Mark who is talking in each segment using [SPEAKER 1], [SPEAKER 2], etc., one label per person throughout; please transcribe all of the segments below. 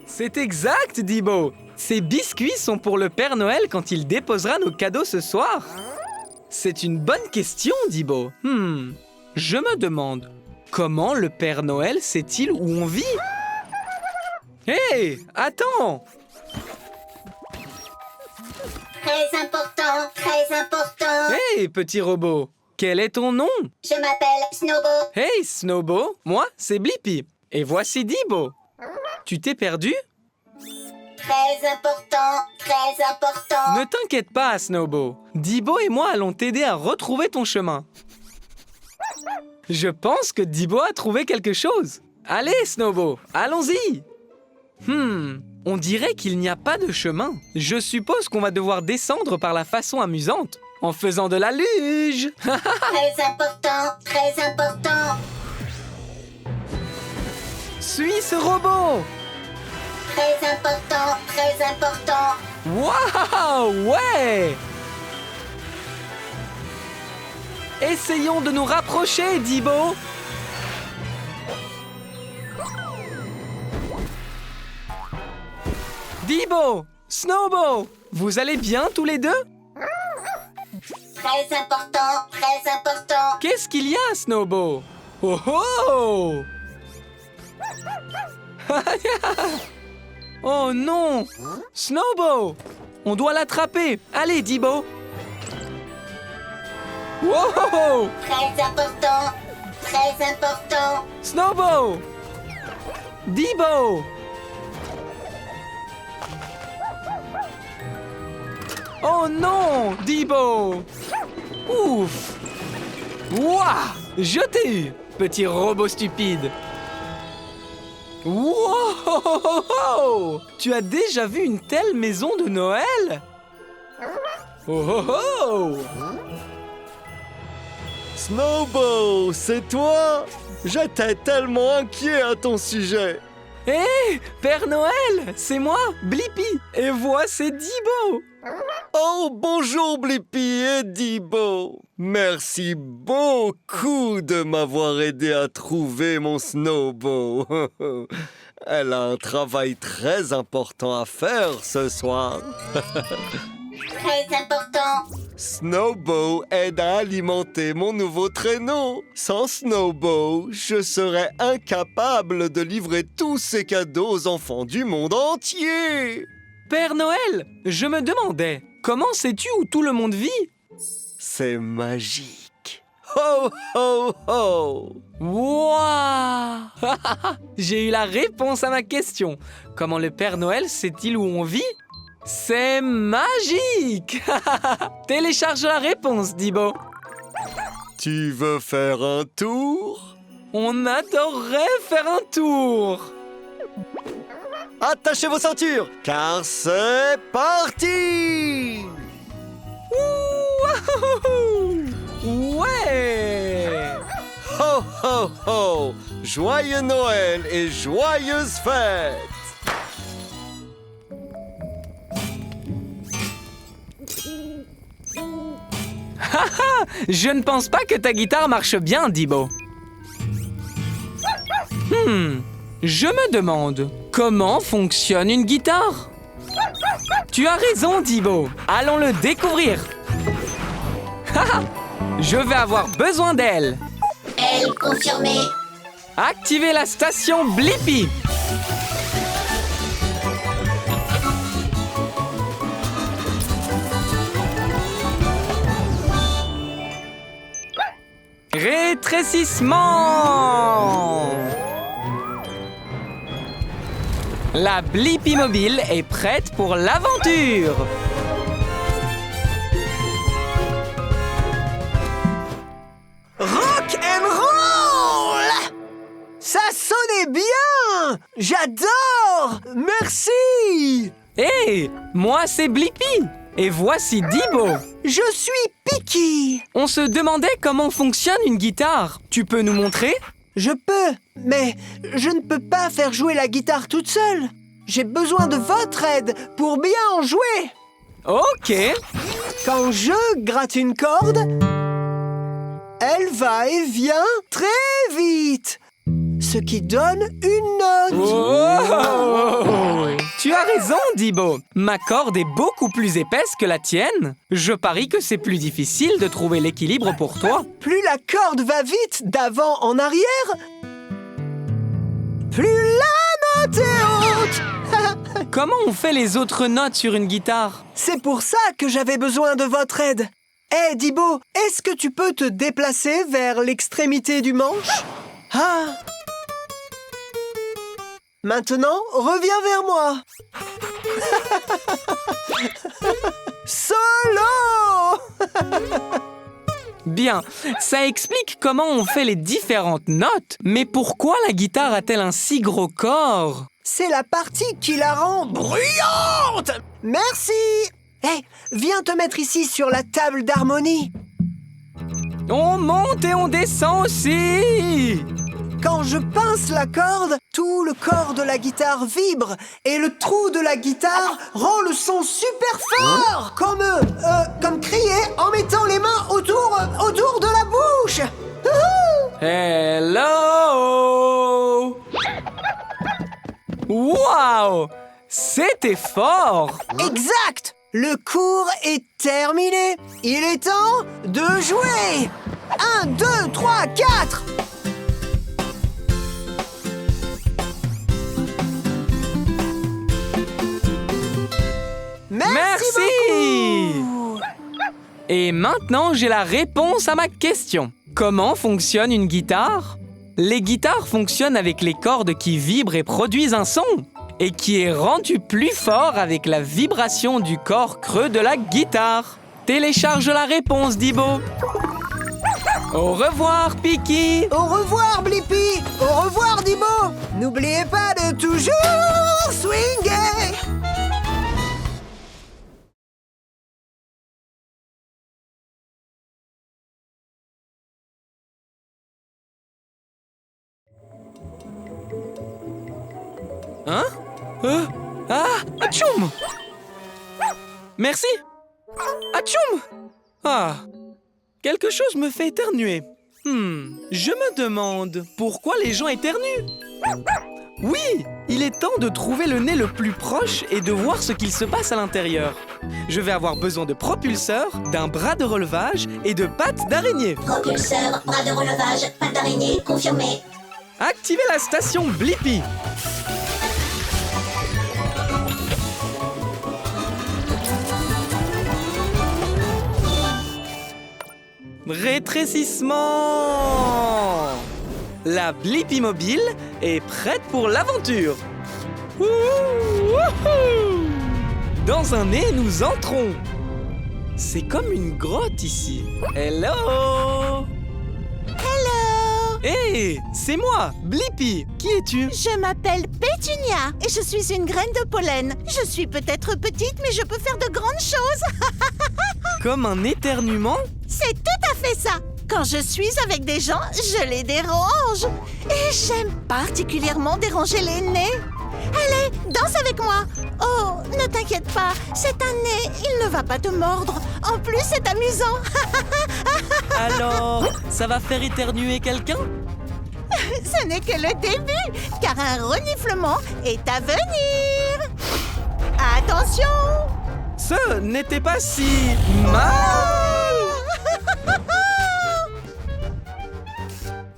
[SPEAKER 1] C'est exact, Dibo. Ces biscuits sont pour le Père Noël quand il déposera nos cadeaux ce soir. C'est une bonne question, Dibo. Je me demande, comment le Père Noël sait-il où on vit? Hé, attends!
[SPEAKER 2] Très important, très important.
[SPEAKER 1] Hé, petit robot, quel est ton nom?
[SPEAKER 2] Je m'appelle Snowbo.
[SPEAKER 1] Hey, Snowbo, moi, c'est Blippi. Et voici Dibo. Tu t'es perdu?
[SPEAKER 2] Très important, très important.
[SPEAKER 1] Ne t'inquiète pas, Snowbo. Dibo et moi allons t'aider à retrouver ton chemin. Je pense que Dibo a trouvé quelque chose. Allez, Snowbo, allons-y. On dirait qu'il n'y a pas de chemin. Je suppose qu'on va devoir descendre par la façon amusante, en faisant de la luge.
[SPEAKER 2] Très important, très important.
[SPEAKER 1] Suis ce robot.
[SPEAKER 2] Très important, très important.
[SPEAKER 1] Waouh, ouais. Essayons de nous rapprocher, Dibo. Dibo, Snowbo, vous allez bien tous les deux?
[SPEAKER 2] Très important, très important.
[SPEAKER 1] Qu'est-ce qu'il y a, Snowbo? Oh oh! Oh non! Snowbo! On doit l'attraper! Allez, Dibo! Wow!
[SPEAKER 2] Très important, très important.
[SPEAKER 1] Snowbo! Dibo! Oh non, Dibo! Ouf! Ouah! Je t'ai eu, petit robot stupide! Wow! Tu as déjà vu une telle maison de Noël? Oh oh oh!
[SPEAKER 3] Snowbo, c'est toi? J'étais tellement inquiet à ton sujet.
[SPEAKER 1] Hé, Père Noël, c'est moi, Blippi, et voici Dibo.
[SPEAKER 3] Oh, bonjour Blippi et Dibo. Merci beaucoup de m'avoir aidé à trouver mon Snowbo. Elle a un travail très important à faire ce soir.
[SPEAKER 2] Très important.
[SPEAKER 3] Snowbo aide à alimenter mon nouveau traîneau. Sans Snowbo, je serais incapable de livrer tous ces cadeaux aux enfants du monde entier.
[SPEAKER 1] Père Noël, je me demandais, comment sais-tu où tout le monde vit?
[SPEAKER 3] C'est magique. Ho, ho, ho!
[SPEAKER 1] Wouah! J'ai eu la réponse à ma question. Comment le Père Noël sait-il où on vit? C'est magique! Télécharge la réponse, Dibo.
[SPEAKER 3] Tu veux faire un tour?
[SPEAKER 1] On adorerait faire un tour.
[SPEAKER 3] Attachez vos ceintures, car c'est parti!
[SPEAKER 1] Ouh! Ouais!
[SPEAKER 3] Ho, ho, ho! Joyeux Noël et joyeuses fêtes!
[SPEAKER 1] Je ne pense pas que ta guitare marche bien, Dibo. Je me demande, comment fonctionne une guitare? Tu as raison, Dibo. Allons le découvrir. Je vais avoir besoin d'elle.
[SPEAKER 2] Elle confirmée.
[SPEAKER 1] Activez la station Blippi. Rétrécissement. La Blippi mobile est prête pour l'aventure.
[SPEAKER 4] Rock and roll! Ça sonnait bien! J'adore! Merci!
[SPEAKER 1] Hé, moi c'est Blippi. Et voici Dibo.
[SPEAKER 4] Je suis Picky.
[SPEAKER 1] On se demandait comment fonctionne une guitare. Tu peux nous montrer?
[SPEAKER 4] Je peux, mais je ne peux pas faire jouer la guitare toute seule. J'ai besoin de votre aide pour bien en jouer.
[SPEAKER 1] Ok.
[SPEAKER 4] Quand je gratte une corde, elle va et vient très vite, ce qui donne une note.
[SPEAKER 1] Oh! Tu as raison, Dibo. Ma corde est beaucoup plus épaisse que la tienne. Je parie que c'est plus difficile de trouver l'équilibre pour toi.
[SPEAKER 4] Plus la corde va vite d'avant en arrière, plus la note est haute.
[SPEAKER 1] Comment on fait les autres notes sur une guitare?
[SPEAKER 4] C'est pour ça que j'avais besoin de votre aide. Hé, Dibo, est-ce que tu peux te déplacer vers l'extrémité du manche? Ah! Maintenant, reviens vers moi. Solo!
[SPEAKER 1] Bien, ça explique comment on fait les différentes notes. Mais pourquoi la guitare a-t-elle un si gros corps?
[SPEAKER 4] C'est la partie qui la rend bruyante. Merci. Hé, viens te mettre ici sur la table d'harmonie.
[SPEAKER 1] On monte et on descend aussi.
[SPEAKER 4] Quand je pince la corde, tout le corps de la guitare vibre et le trou de la guitare rend le son super fort, comme crier en mettant les mains autour de la bouche.
[SPEAKER 1] Hello! Wow! C'était fort!
[SPEAKER 4] Exact! Le cours est terminé. Il est temps de jouer. 1, 2, 3, 4.
[SPEAKER 1] Merci
[SPEAKER 4] beaucoup.
[SPEAKER 1] Et maintenant, j'ai la réponse à ma question. Comment fonctionne une guitare? Les guitares fonctionnent avec les cordes qui vibrent et produisent un son, et qui est rendu plus fort avec la vibration du corps creux de la guitare. Télécharge la réponse, Dibo. Au revoir, Piki.
[SPEAKER 4] Au revoir, Blippi. Au revoir, Dibo. N'oubliez pas de toujours swinguer.
[SPEAKER 1] Hein? Atchoum! Merci! Atchoum! Ah! Quelque chose me fait éternuer. Je me demande pourquoi les gens éternuent. Oui! Il est temps de trouver le nez le plus proche et de voir ce qu'il se passe à l'intérieur. Je vais avoir besoin de propulseurs, d'un bras de relevage et de pattes d'araignée.
[SPEAKER 2] Propulseur, bras de relevage, pattes d'araignée, confirmé.
[SPEAKER 1] Activez la station Blippi. Rétrécissement! La Blippi mobile est prête pour l'aventure. Wouhou! Dans un nez, nous entrons. C'est comme une grotte ici. Hello! Hé, c'est moi, Blippi. Qui es-tu?
[SPEAKER 5] Je m'appelle Pétunia et je suis une graine de pollen. Je suis peut-être petite, mais je peux faire de grandes choses.
[SPEAKER 1] Comme un éternuement?
[SPEAKER 5] C'est tout à fait ça. Quand je suis avec des gens, je les dérange. Et j'aime particulièrement déranger les nez. Allez, danse avec moi. Oh, ne t'inquiète pas, c'est un nez, il ne va pas te mordre. En plus, c'est amusant.
[SPEAKER 1] Alors, ça va faire éternuer quelqu'un?
[SPEAKER 5] Ce n'est que le début, car un reniflement est à venir. Attention!
[SPEAKER 1] Ce n'était pas si mal.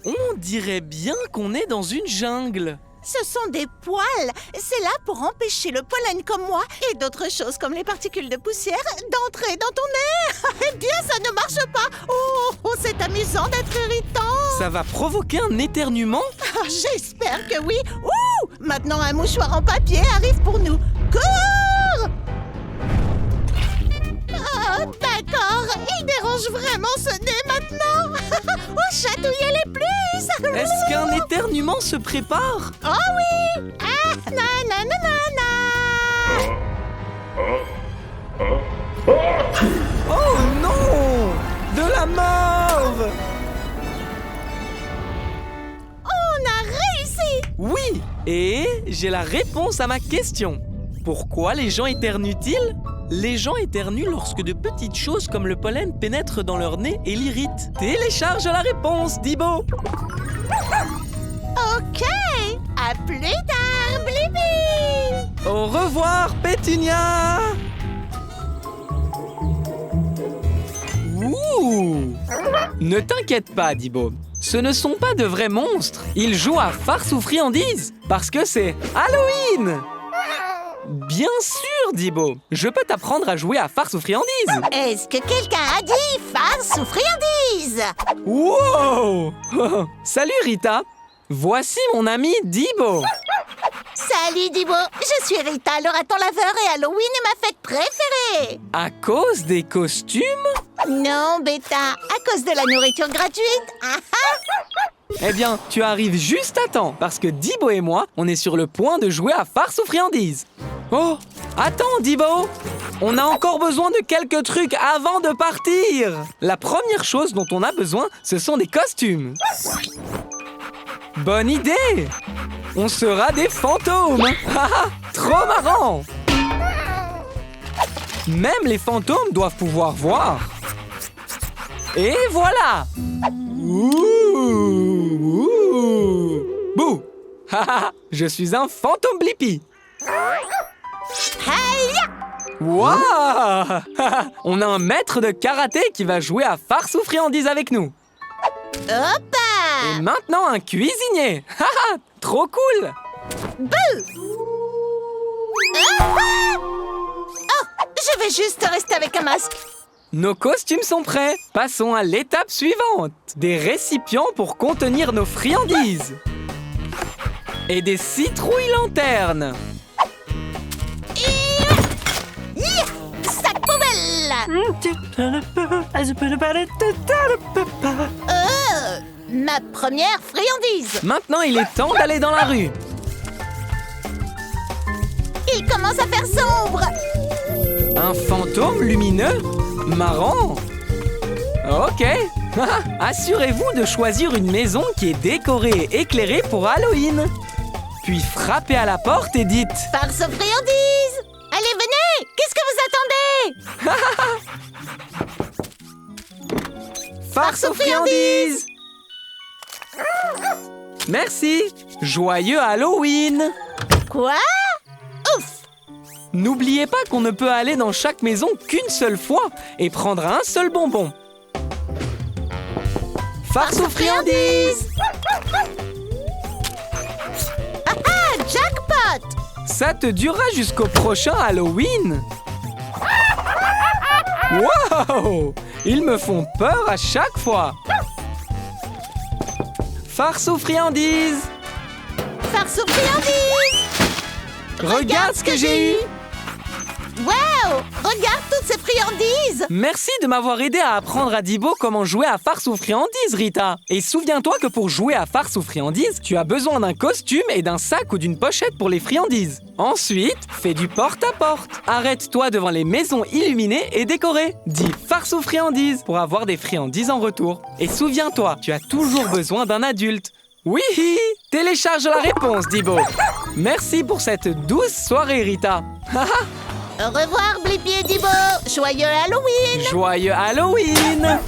[SPEAKER 1] On dirait bien qu'on est dans une jungle.
[SPEAKER 5] Ce sont des poils. C'est là pour empêcher le pollen comme moi et d'autres choses comme les particules de poussière d'entrer dans ton nez. Eh bien, ça ne marche pas. Oh, c'est amusant d'être irritant.
[SPEAKER 1] Ça va provoquer un éternuement?
[SPEAKER 5] Ah, j'espère que oui. Ouh, maintenant, un mouchoir en papier arrive pour nous. Cours! Ah, d'accord. Il dérange vraiment ce nez maintenant. Oh, chatouillez-les plus.
[SPEAKER 1] Est-ce qu'un éternuement se prépare?
[SPEAKER 5] Oh oui! Ah, nanana!
[SPEAKER 1] Oh non! De la morve!
[SPEAKER 5] On a réussi!
[SPEAKER 1] Oui! Et j'ai la réponse à ma question. Pourquoi les gens éternuent-ils? Les gens éternuent lorsque de petites choses comme le pollen pénètrent dans leur nez et l'irritent. Télécharge la réponse, Dibo.
[SPEAKER 5] Ok, à plus tard, Blippi.
[SPEAKER 1] Au revoir, Pétunia. Ouh! Ne t'inquiète pas, Dibo. Ce ne sont pas de vrais monstres. Ils jouent à farce ou friandises parce que c'est Halloween. Bien sûr, Dibo. Je peux t'apprendre à jouer à farce ou friandises.
[SPEAKER 5] Est-ce que quelqu'un a dit farce ou friandise?
[SPEAKER 1] Wow! Salut, Rita. Voici mon ami Dibo.
[SPEAKER 5] Salut, Dibo. Je suis Rita, le raton laveur, et Halloween est ma fête préférée.
[SPEAKER 1] À cause des costumes?
[SPEAKER 5] Non, Bêta, à cause de la nourriture gratuite. Ah ah.
[SPEAKER 1] Eh bien, tu arrives juste à temps, parce que Dibo et moi, on est sur le point de jouer à farce ou friandises. Oh, attends, Dibo! On a encore besoin de quelques trucs avant de partir. La première chose dont on a besoin, ce sont des costumes. Bonne idée! On sera des fantômes. Haha, trop marrant! Même les fantômes doivent pouvoir voir. Et voilà! Ouh! Ouh! Bouh! Haha, je suis un fantôme Blippi.
[SPEAKER 5] Hey!
[SPEAKER 1] Waouh! On a un maître de karaté qui va jouer à farce ou friandise avec nous.
[SPEAKER 5] Hoppa!
[SPEAKER 1] Et maintenant un cuisinier. Haha, trop cool!
[SPEAKER 5] Oh, je vais juste rester avec un masque.
[SPEAKER 1] Nos costumes sont prêts. Passons à l'étape suivante. Des récipients pour contenir nos friandises. Et des citrouilles lanternes.
[SPEAKER 5] Sac poubelle! Ma première friandise.
[SPEAKER 1] Maintenant, il est temps d'aller dans la rue.
[SPEAKER 5] Il commence à faire sombre.
[SPEAKER 1] Un fantôme lumineux? Marrant. Ok. Assurez-vous de choisir une maison qui est décorée et éclairée pour Halloween. Puis frappez à la porte et dites
[SPEAKER 5] Farce aux friandises. Allez, venez. Qu'est-ce que vous attendez?
[SPEAKER 1] Farce aux friandises. Merci. Joyeux Halloween.
[SPEAKER 5] Quoi? Ouf!
[SPEAKER 1] N'oubliez pas qu'on ne peut aller dans chaque maison qu'une seule fois et prendre un seul bonbon. Farce aux friandises.
[SPEAKER 5] Ah, jackpot!
[SPEAKER 1] Ça te durera jusqu'au prochain Halloween. Wow! Ils me font peur à chaque fois. Farce aux friandises.
[SPEAKER 5] Farce aux friandises!
[SPEAKER 1] Regarde ce que j'ai eu.
[SPEAKER 5] Wow! Regarde toutes ces friandises!
[SPEAKER 1] Merci de m'avoir aidé à apprendre à Dibo comment jouer à farce ou friandise, Rita. Et souviens-toi que pour jouer à farce ou friandise, tu as besoin d'un costume et d'un sac ou d'une pochette pour les friandises. Ensuite, fais du porte-à-porte. Arrête-toi devant les maisons illuminées et décorées. Dis farce ou friandise pour avoir des friandises en retour. Et souviens-toi, tu as toujours besoin d'un adulte. Oui! Télécharge la réponse, Dibo. Merci pour cette douce soirée, Rita.
[SPEAKER 5] Au revoir, Blippi et Dibo! Joyeux Halloween!
[SPEAKER 1] Joyeux Halloween!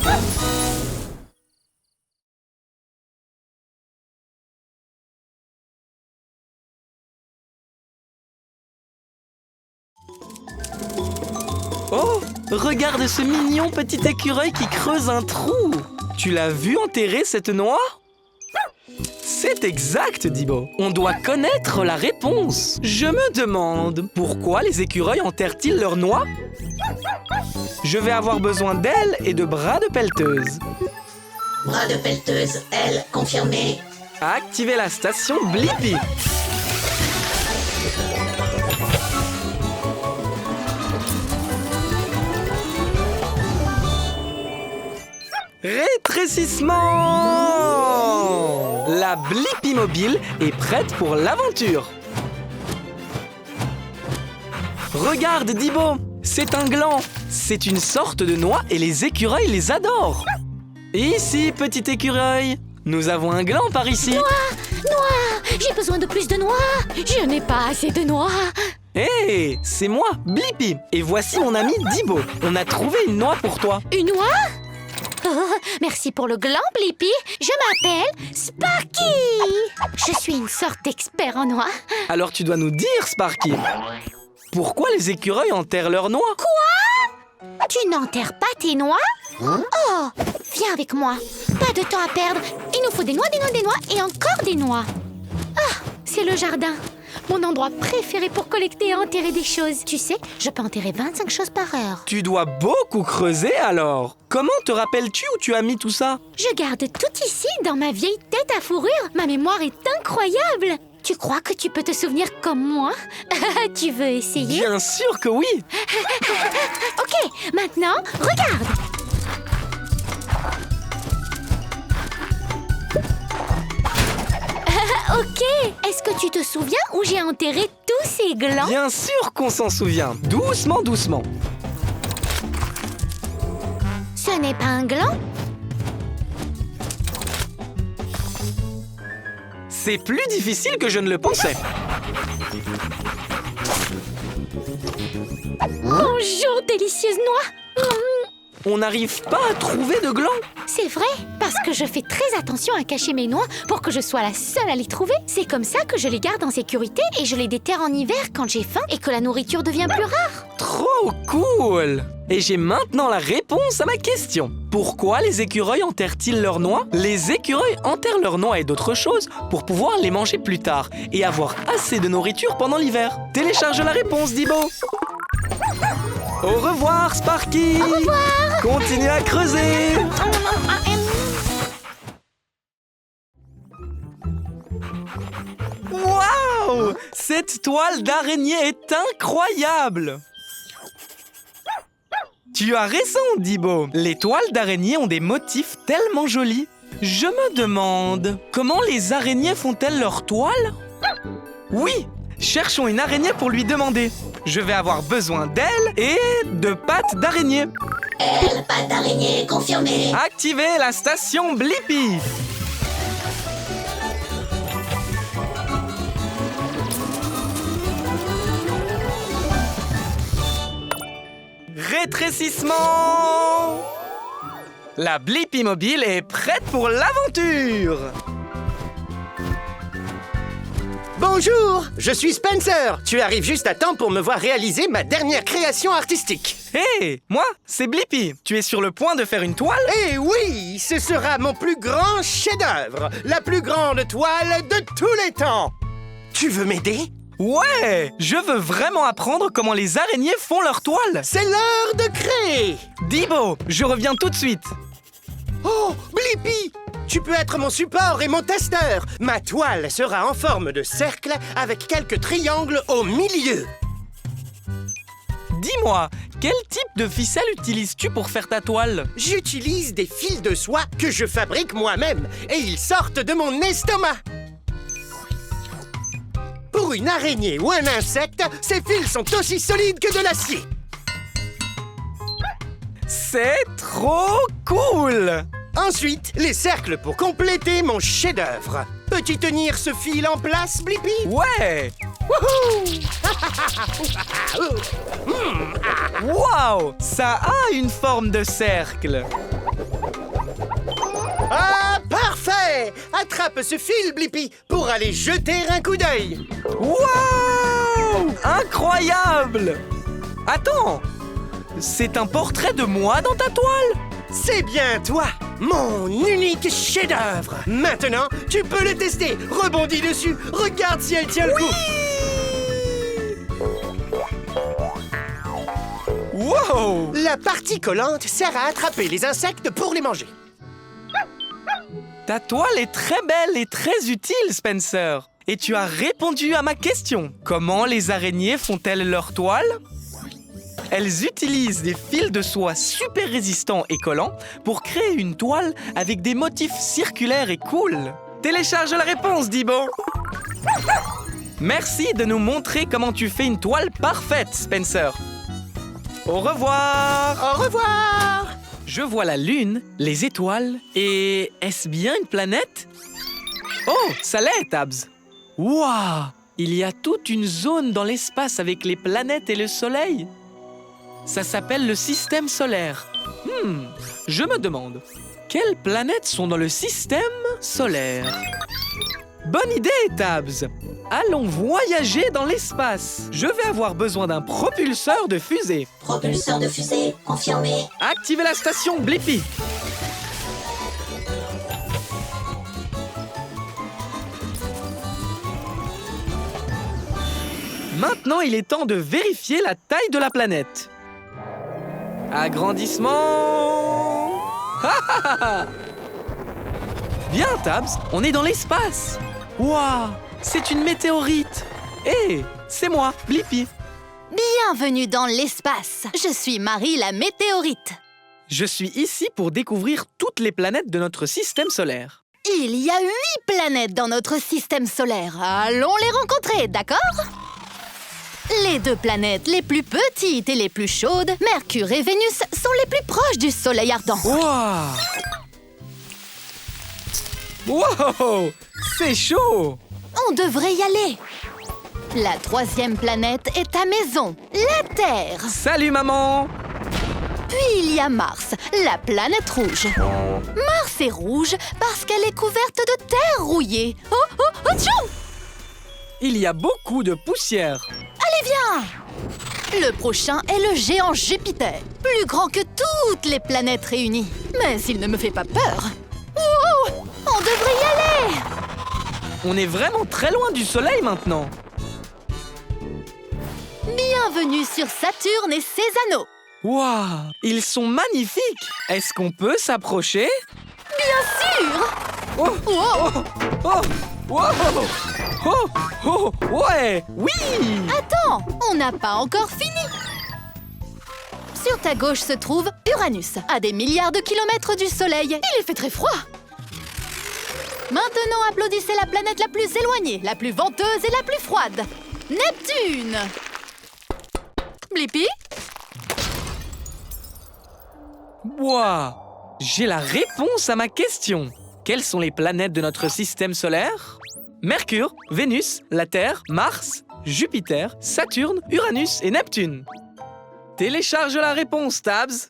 [SPEAKER 1] Oh, regarde ce mignon petit écureuil qui creuse un trou. Tu l'as vu enterrer cette noix? C'est exact, Dibo. On doit connaître la réponse. Je me demande, pourquoi les écureuils enterrent-ils leurs noix? Je vais avoir besoin d'ailes et de bras de pelleteuse.
[SPEAKER 2] Bras de pelleteuse, elle, confirmé.
[SPEAKER 1] Activez la station Blippi. Rétrécissement! La Blippi mobile est prête pour l'aventure. Regarde, Dibo, c'est un gland. C'est une sorte de noix et les écureuils les adorent. Ici, petit écureuil, nous avons un gland par ici.
[SPEAKER 6] Noix! J'ai besoin de plus de noix! Je n'ai pas assez de noix!
[SPEAKER 1] Hé, c'est moi, Blippi. Et voici mon ami Dibo. On a trouvé une noix pour toi.
[SPEAKER 6] Une noix? Oh, merci pour le gland, Blippi. Je m'appelle Sparky. Je suis une sorte d'expert en noix.
[SPEAKER 1] Alors tu dois nous dire, Sparky, pourquoi les écureuils enterrent leurs noix?
[SPEAKER 6] Tu n'enterres pas tes noix? Oh, viens avec moi. Pas de temps à perdre. Il nous faut des noix, des noix, des noix et encore des noix. Ah, c'est le jardin. Mon endroit préféré pour collecter et enterrer des choses. Tu sais, je peux enterrer 25 choses par heure.
[SPEAKER 1] Tu dois beaucoup creuser alors. Comment te rappelles-tu où tu as mis tout ça?
[SPEAKER 6] Je garde tout ici dans ma vieille tête à fourrure. Ma mémoire est incroyable. Tu crois que tu peux te souvenir comme moi? Tu veux essayer?
[SPEAKER 1] Bien sûr que oui.
[SPEAKER 6] Ok, maintenant, regarde. Ok, est-ce que tu te souviens où j'ai enterré tous ces glands?
[SPEAKER 1] Bien sûr qu'on s'en souvient. Doucement, doucement.
[SPEAKER 6] Ce n'est pas un gland?
[SPEAKER 1] C'est plus difficile que je ne le pensais.
[SPEAKER 6] Bonjour, délicieuse noix.
[SPEAKER 1] On n'arrive pas à trouver de glands.
[SPEAKER 6] C'est vrai, parce que je fais très attention à cacher mes noix pour que je sois la seule à les trouver. C'est comme ça que je les garde en sécurité et je les déterre en hiver quand j'ai faim et que la nourriture devient plus rare.
[SPEAKER 1] Trop cool! Et j'ai maintenant la réponse à ma question. Pourquoi les écureuils enterrent-ils leurs noix? Les écureuils enterrent leurs noix et d'autres choses pour pouvoir les manger plus tard et avoir assez de nourriture pendant l'hiver. Télécharge la réponse, Dibo! Au revoir, Sparky!
[SPEAKER 6] Au revoir!
[SPEAKER 1] Continue à creuser! Waouh! Cette toile d'araignée est incroyable! Tu as raison, Dibo. Les toiles d'araignée ont des motifs tellement jolis. Je me demande, comment les araignées font-elles leurs toiles? Oui! Cherchons une araignée pour lui demander. Je vais avoir besoin d'elle et de pattes d'araignée.
[SPEAKER 2] Patte d'araignée confirmée.
[SPEAKER 1] Activez la station Blippi. Rétrécissement. La Blippi mobile est prête pour l'aventure.
[SPEAKER 7] Bonjour, je suis Spencer. Tu arrives juste à temps pour me voir réaliser ma dernière création artistique.
[SPEAKER 1] Hé, moi, c'est Blippi. Tu es sur le point de faire une toile?
[SPEAKER 7] Eh oui, ce sera mon plus grand chef-d'œuvre, la plus grande toile de tous les temps. Tu veux m'aider?
[SPEAKER 1] Ouais, je veux vraiment apprendre comment les araignées font leur toile.
[SPEAKER 7] C'est l'heure de créer.
[SPEAKER 1] Dibo, je reviens tout de suite.
[SPEAKER 7] Oh, Blippi! Tu peux être mon support et mon testeur. Ma toile sera en forme de cercle avec quelques triangles au milieu.
[SPEAKER 1] Dis-moi, quel type de ficelle utilises-tu pour faire ta toile?
[SPEAKER 7] J'utilise des fils de soie que je fabrique moi-même et ils sortent de mon estomac. Pour une araignée ou un insecte, ces fils sont aussi solides que de l'acier.
[SPEAKER 1] C'est trop cool!
[SPEAKER 7] Ensuite, les cercles pour compléter mon chef-d'œuvre. Peux-tu tenir ce fil en place, Blippi?
[SPEAKER 1] Ouais!
[SPEAKER 7] Wouhou!
[SPEAKER 1] Waouh! Ça a une forme de cercle.
[SPEAKER 7] Ah, parfait! Attrape ce fil, Blippi, pour aller jeter un coup d'œil.
[SPEAKER 1] Waouh! Incroyable! Attends! C'est un portrait de moi dans ta toile?
[SPEAKER 7] C'est bien toi, mon unique chef-d'œuvre. Maintenant, tu peux le tester. Rebondis dessus. Regarde si elle tient le coup.
[SPEAKER 1] Wow!
[SPEAKER 7] La partie collante sert à attraper les insectes pour les manger.
[SPEAKER 1] Ta toile est très belle et très utile, Spencer. Et tu as répondu à ma question. Comment les araignées font-elles leur toile? Elles utilisent des fils de soie super résistants et collants pour créer une toile avec des motifs circulaires et cool. Télécharge la réponse, Dibo. Merci de nous montrer comment tu fais une toile parfaite, Spencer. Au revoir.
[SPEAKER 7] Au revoir.
[SPEAKER 1] Je vois la lune, les étoiles et... est-ce bien une planète? Oh, ça l'est, Tabs. Waouh! Il y a toute une zone dans l'espace avec les planètes et le soleil. Ça s'appelle le système solaire. Je me demande, quelles planètes sont dans le système solaire? Bonne idée, Tabs. Allons voyager dans l'espace. Je vais avoir besoin d'un propulseur de fusée.
[SPEAKER 2] Propulseur de fusée confirmé.
[SPEAKER 1] Activez la station Blippi. Maintenant, il est temps de vérifier la taille de la planète. Agrandissement. Bien, Tabs, on est dans l'espace. Waouh, c'est une météorite. Hé, c'est moi, Blippi.
[SPEAKER 6] Bienvenue dans l'espace. Je suis Marie la météorite.
[SPEAKER 1] Je suis ici pour découvrir toutes les planètes de notre système solaire.
[SPEAKER 6] Il y a 8 planètes dans notre système solaire. Allons les rencontrer, d'accord? Les 2 planètes les plus petites et les plus chaudes, Mercure et Vénus, sont les plus proches du Soleil ardent.
[SPEAKER 1] Waouh! Wow! C'est chaud!
[SPEAKER 6] On devrait y aller. La 3e planète est ta maison, la Terre.
[SPEAKER 1] Salut, maman!
[SPEAKER 6] Puis il y a Mars, la planète rouge. Mars est rouge parce qu'elle est couverte de terre rouillée. Oh, tchou!
[SPEAKER 1] Il y a beaucoup de poussière.
[SPEAKER 6] Allez, viens! Le prochain est le géant Jupiter, plus grand que toutes les planètes réunies. Mais il ne me fait pas peur. Wow! On devrait y aller!
[SPEAKER 1] On est vraiment très loin du soleil maintenant.
[SPEAKER 6] Bienvenue sur Saturne et ses anneaux.
[SPEAKER 1] Waouh! Ils sont magnifiques! Est-ce qu'on peut s'approcher?
[SPEAKER 6] Bien sûr!
[SPEAKER 1] Oh!
[SPEAKER 6] Wow!
[SPEAKER 1] Oh! Wow! Oh! Oh! Ouais! Oui!
[SPEAKER 6] Attends, on n'a pas encore fini. Sur ta gauche se trouve Uranus, à des milliards de kilomètres du Soleil. Il fait très froid. Maintenant, applaudissez la planète la plus éloignée, la plus venteuse et la plus froide. Neptune! Blippi?
[SPEAKER 1] Waouh! J'ai la réponse à ma question. Quelles sont les planètes de notre système solaire? Mercure, Vénus, la Terre, Mars, Jupiter, Saturne, Uranus et Neptune. Télécharge la réponse, Tabs.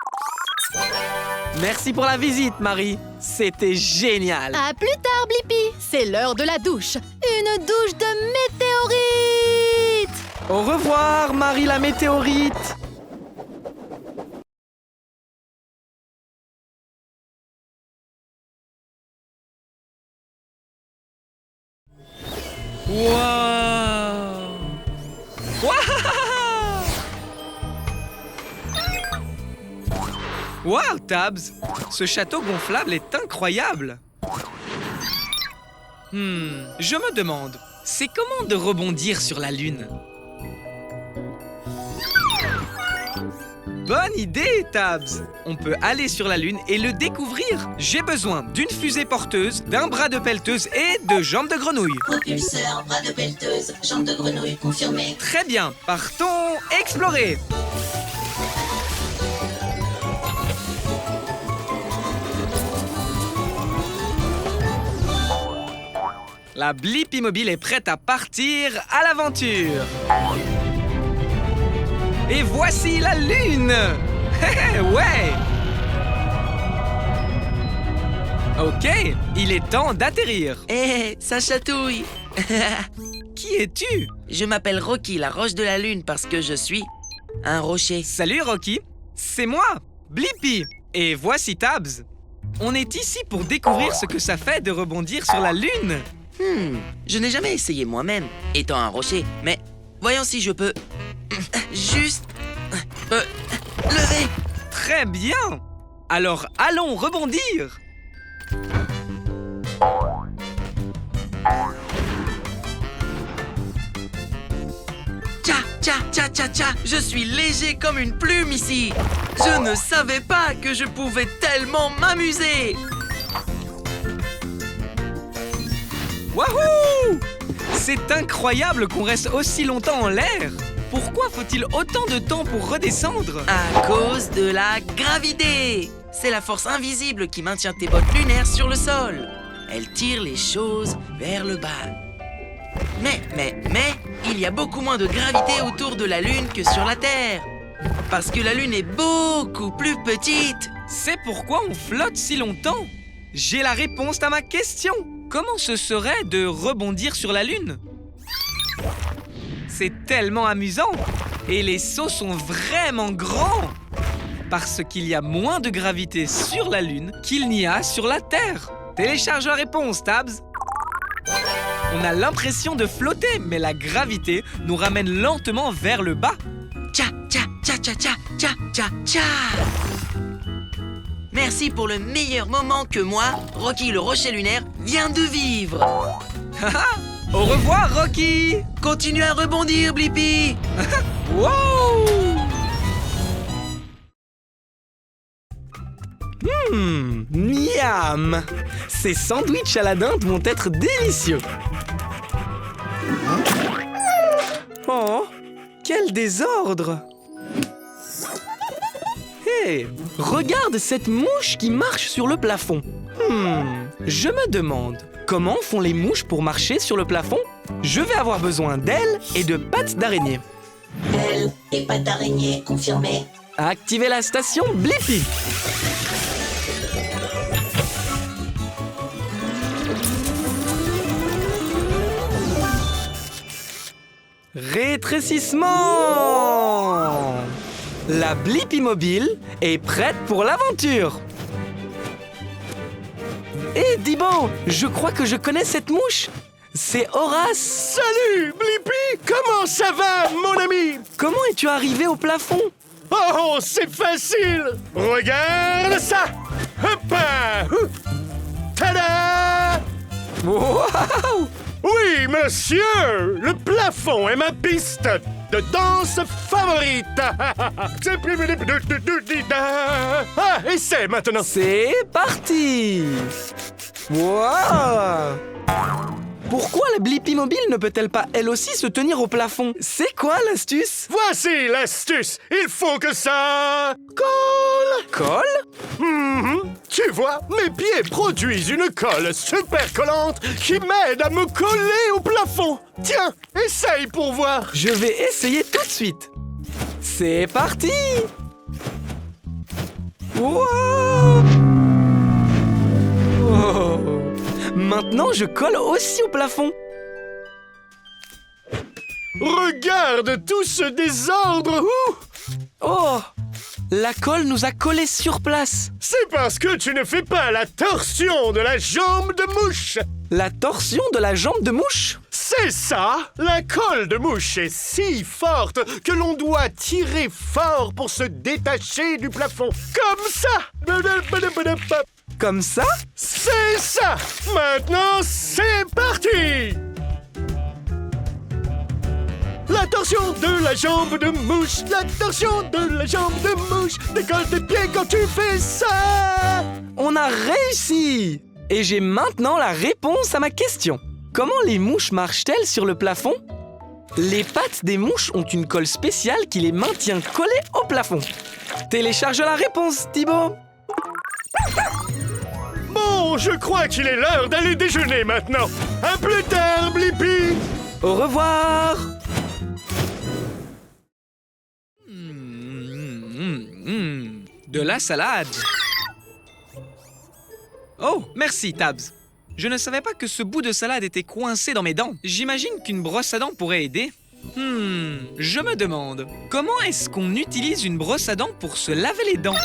[SPEAKER 1] Merci pour la visite, Marie. C'était génial.
[SPEAKER 6] À plus tard, Blippi. C'est l'heure de la douche. Une douche de météorite.
[SPEAKER 1] Au revoir, Marie la météorite. Waouh! Waouh, Tabs! Ce château gonflable est incroyable! Je me demande, c'est comment de rebondir sur la Lune? Bonne idée, Tabs! On peut aller sur la Lune et le découvrir. J'ai besoin d'une fusée porteuse, d'un bras de pelleteuse et de jambes de grenouille.
[SPEAKER 2] Propulseur, bras de pelleteuse, jambes de grenouille confirmé.
[SPEAKER 1] Très bien, partons explorer! La Blippi Mobile est prête à partir à l'aventure. Et voici la Lune! Ouais! Ok, il est temps d'atterrir.
[SPEAKER 8] Hé, ça chatouille.
[SPEAKER 1] Qui es-tu?
[SPEAKER 8] Je m'appelle Rocky, la roche de la lune, parce que je suis un rocher.
[SPEAKER 1] Salut Rocky, c'est moi, Blippi. Et voici Tabs. On est ici pour découvrir ce que ça fait de rebondir sur la Lune.
[SPEAKER 8] Je n'ai jamais essayé moi-même, étant un rocher, mais voyons si je peux juste lever.
[SPEAKER 1] Très bien. Alors allons rebondir.
[SPEAKER 8] Tcha, je suis léger comme une plume ici. Je ne savais pas que je pouvais tellement m'amuser.
[SPEAKER 1] Wahou! C'est incroyable qu'on reste aussi longtemps en l'air. Pourquoi faut-il autant de temps pour redescendre?
[SPEAKER 8] À cause de la gravité. C'est la force invisible qui maintient tes bottes lunaires sur le sol. elle tire les choses vers le bas. Mais, il y a beaucoup moins de gravité autour de la Lune que sur la Terre. Parce que la Lune est beaucoup plus petite.
[SPEAKER 1] C'est pourquoi on flotte si longtemps. J'ai la réponse à ma question. Comment ce serait de rebondir sur la Lune? C'est tellement amusant. Et les sauts sont vraiment grands. Parce qu'il y a moins de gravité sur la Lune qu'il n'y a sur la Terre. Télécharge la réponse, Tabs. On a l'impression de flotter, mais la gravité nous ramène lentement vers le bas.
[SPEAKER 8] Tcha, tcha, tcha, tcha, tcha, tcha, tcha, tcha. Merci pour le meilleur moment que moi, Rocky le Rocher Lunaire, vient de vivre.
[SPEAKER 1] Au revoir, Rocky.
[SPEAKER 8] Continue à rebondir, Blippi.
[SPEAKER 1] Wow! Miam! Ces sandwichs à la dinde vont être délicieux. Oh, quel désordre! Hé, regarde cette mouche qui marche sur le plafond. Je me demande, comment font les mouches pour marcher sur le plafond? Je vais avoir besoin d'ailes et de pattes d'araignée.
[SPEAKER 2] Ailes et pattes d'araignée confirmées.
[SPEAKER 1] Activez la station Blippi. Rétrécissement! La Blippi mobile est prête pour l'aventure. Hé, Dibo, je crois que je connais cette mouche. C'est Horace.
[SPEAKER 7] Salut, Blippi! Comment ça va, mon ami?
[SPEAKER 1] Comment es-tu arrivé au plafond?
[SPEAKER 7] Oh, c'est facile! Regarde ça! Hoppa! Tada!
[SPEAKER 1] Waouh!
[SPEAKER 7] Oui, monsieur! Le plafond est ma piste de danse favorite! Ah, essaie maintenant!
[SPEAKER 1] C'est parti! Waouh! Pourquoi la Blippi mobile ne peut-elle pas elle aussi se tenir au plafond? C'est quoi l'astuce?
[SPEAKER 7] Voici l'astuce! Il faut que ça colle!
[SPEAKER 1] Colle?
[SPEAKER 7] Tu vois, mes pieds produisent une colle super collante qui m'aide à me coller au plafond. Tiens, essaye pour voir.
[SPEAKER 1] Je vais essayer tout de suite. C'est parti! Wow! Oh. Maintenant, je colle aussi au plafond.
[SPEAKER 7] Regarde tout ce désordre.
[SPEAKER 1] Oh! La colle nous a collés sur place.
[SPEAKER 7] C'est parce que tu ne fais pas la torsion de la jambe de mouche.
[SPEAKER 1] La torsion de la jambe de mouche?
[SPEAKER 7] C'est ça! La colle de mouche est si forte que l'on doit tirer fort pour se détacher du plafond. Comme ça!
[SPEAKER 1] Comme ça?
[SPEAKER 7] C'est ça! Maintenant, c'est parti! La torsion de la jambe de mouche, la torsion de la jambe de mouche, décolle tes pieds quand tu fais ça!
[SPEAKER 1] On a réussi! Et j'ai maintenant la réponse à ma question. Comment les mouches marchent-elles sur le plafond? Les pattes des mouches ont une colle spéciale qui les maintient collées au plafond. Télécharge la réponse, Thibaut.
[SPEAKER 7] Bon, je crois qu'il est l'heure d'aller déjeuner maintenant. À plus tard, Blippi!
[SPEAKER 1] Au revoir! De la salade. Oh, merci, Tabs. Je ne savais pas que ce bout de salade était coincé dans mes dents. J'imagine qu'une brosse à dents pourrait aider. Je me demande, comment est-ce qu'on utilise une brosse à dents pour se laver les dents?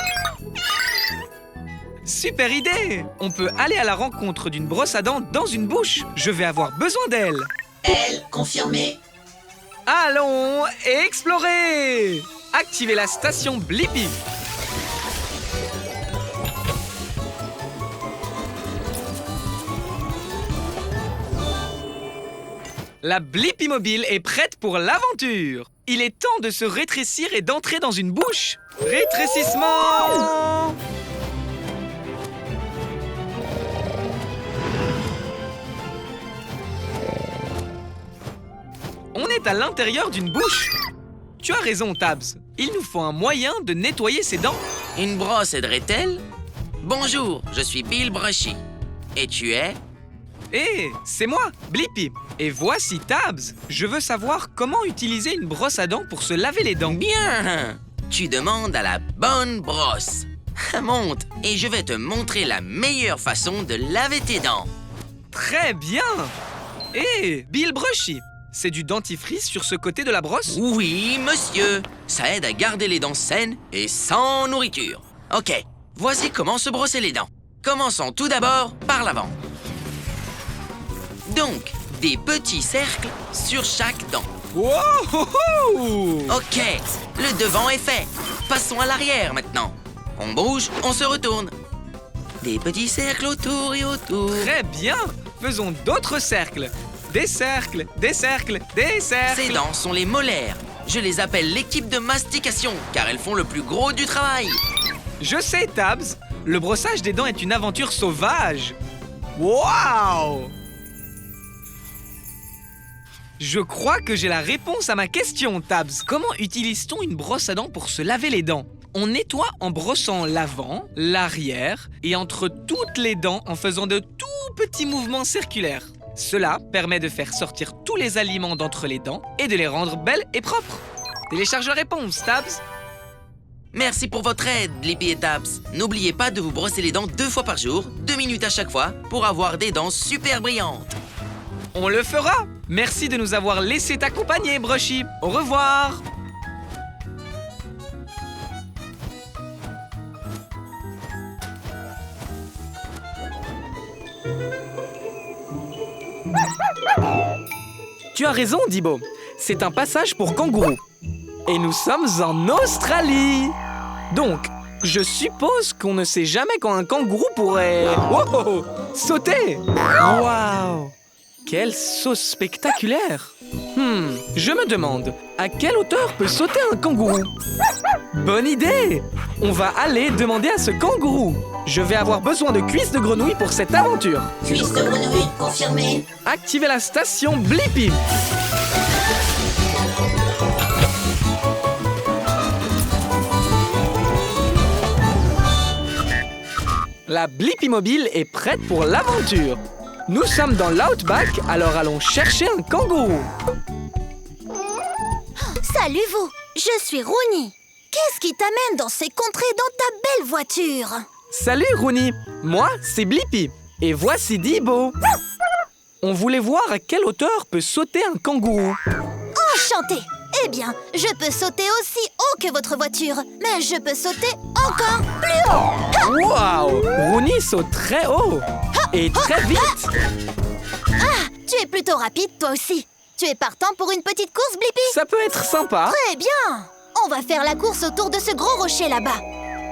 [SPEAKER 1] Super idée! On peut aller à la rencontre d'une brosse à dents dans une bouche. Je vais avoir besoin d'elle.
[SPEAKER 2] Ailes confirmées.
[SPEAKER 1] Allons explorer! Activez la station Blippi. La Blippi mobile est prête pour l'aventure. Il est temps de se rétrécir et d'entrer dans une bouche. Rétrécissement! On est à l'intérieur d'une bouche. Tu as raison, Tabs. Il nous faut un moyen de nettoyer ses dents.
[SPEAKER 8] Une brosse aiderait-elle? Bonjour, je suis Bill Brushy. Et tu es?
[SPEAKER 1] Hé, c'est moi, Blippi. Et voici Tabs. Je veux savoir comment utiliser une brosse à dents pour se laver les dents.
[SPEAKER 8] Bien! Tu demandes à la bonne brosse. Monte et je vais te montrer la meilleure façon de laver tes dents.
[SPEAKER 1] Très bien. Hé, Bill Brushy. C'est du dentifrice sur ce côté de la brosse?
[SPEAKER 8] Oui, monsieur. Ça aide à garder les dents saines et sans nourriture. Ok, voici comment se brosser les dents. Commençons tout d'abord par l'avant. Donc, des petits cercles sur chaque dent.
[SPEAKER 1] Wow! Ho, ho!
[SPEAKER 8] Ok, le devant est fait. Passons à l'arrière maintenant. On bouge, on se retourne. Des petits cercles autour et autour.
[SPEAKER 1] Très bien. Faisons d'autres cercles. Des cercles, des cercles, des cercles.
[SPEAKER 8] Ces dents sont les molaires. Je les appelle l'équipe de mastication, car elles font le plus gros du travail.
[SPEAKER 1] Je sais, Tabs. Le brossage des dents est une aventure sauvage. Waouh! Je crois que j'ai la réponse à ma question, Tabs. Comment utilise-t-on une brosse à dents pour se laver les dents? On nettoie en brossant l'avant, l'arrière et entre toutes les dents en faisant de tout petits mouvements circulaires. Cela permet de faire sortir tous les aliments d'entre les dents et de les rendre belles et propres. Télécharge la réponse, Tabs.
[SPEAKER 8] Merci pour votre aide, Blippi et Tabs. N'oubliez pas de vous brosser les dents 2 fois par jour, 2 minutes à chaque fois, pour avoir des dents super brillantes.
[SPEAKER 1] On le fera. Merci de nous avoir laissé t'accompagner, Brushy. Au revoir. Tu as raison, Dibo. C'est un passage pour kangourous. Et nous sommes en Australie. Donc, je suppose qu'on ne sait jamais quand un kangourou pourrait... Wow! Sauter! Waouh! Quel saut spectaculaire! Je me demande, à quelle hauteur peut sauter un kangourou? Bonne idée! On va aller demander à ce kangourou. Je vais avoir besoin de cuisses de grenouille pour cette aventure.
[SPEAKER 2] Cuisse de grenouille confirmée.
[SPEAKER 1] Activez la station Blippi. La Blippi mobile est prête pour l'aventure. Nous sommes dans l'Outback, alors allons chercher un kangourou.
[SPEAKER 6] Salut vous, je suis Rooney. Qu'est-ce qui t'amène dans ces contrées dans ta belle voiture?
[SPEAKER 1] Salut Rooney, moi c'est Blippi et voici Dibo. On voulait voir à quelle hauteur peut sauter un kangourou.
[SPEAKER 6] Enchantée. Eh bien, je peux sauter aussi haut que votre voiture, mais je peux sauter encore plus haut.
[SPEAKER 1] Waouh, Rooney saute très haut et très vite.
[SPEAKER 6] Ah, tu es plutôt rapide toi aussi. Tu es partant pour une petite course, Blippi?
[SPEAKER 1] Ça peut être sympa.
[SPEAKER 6] Très bien. On va faire la course autour de ce gros rocher là-bas.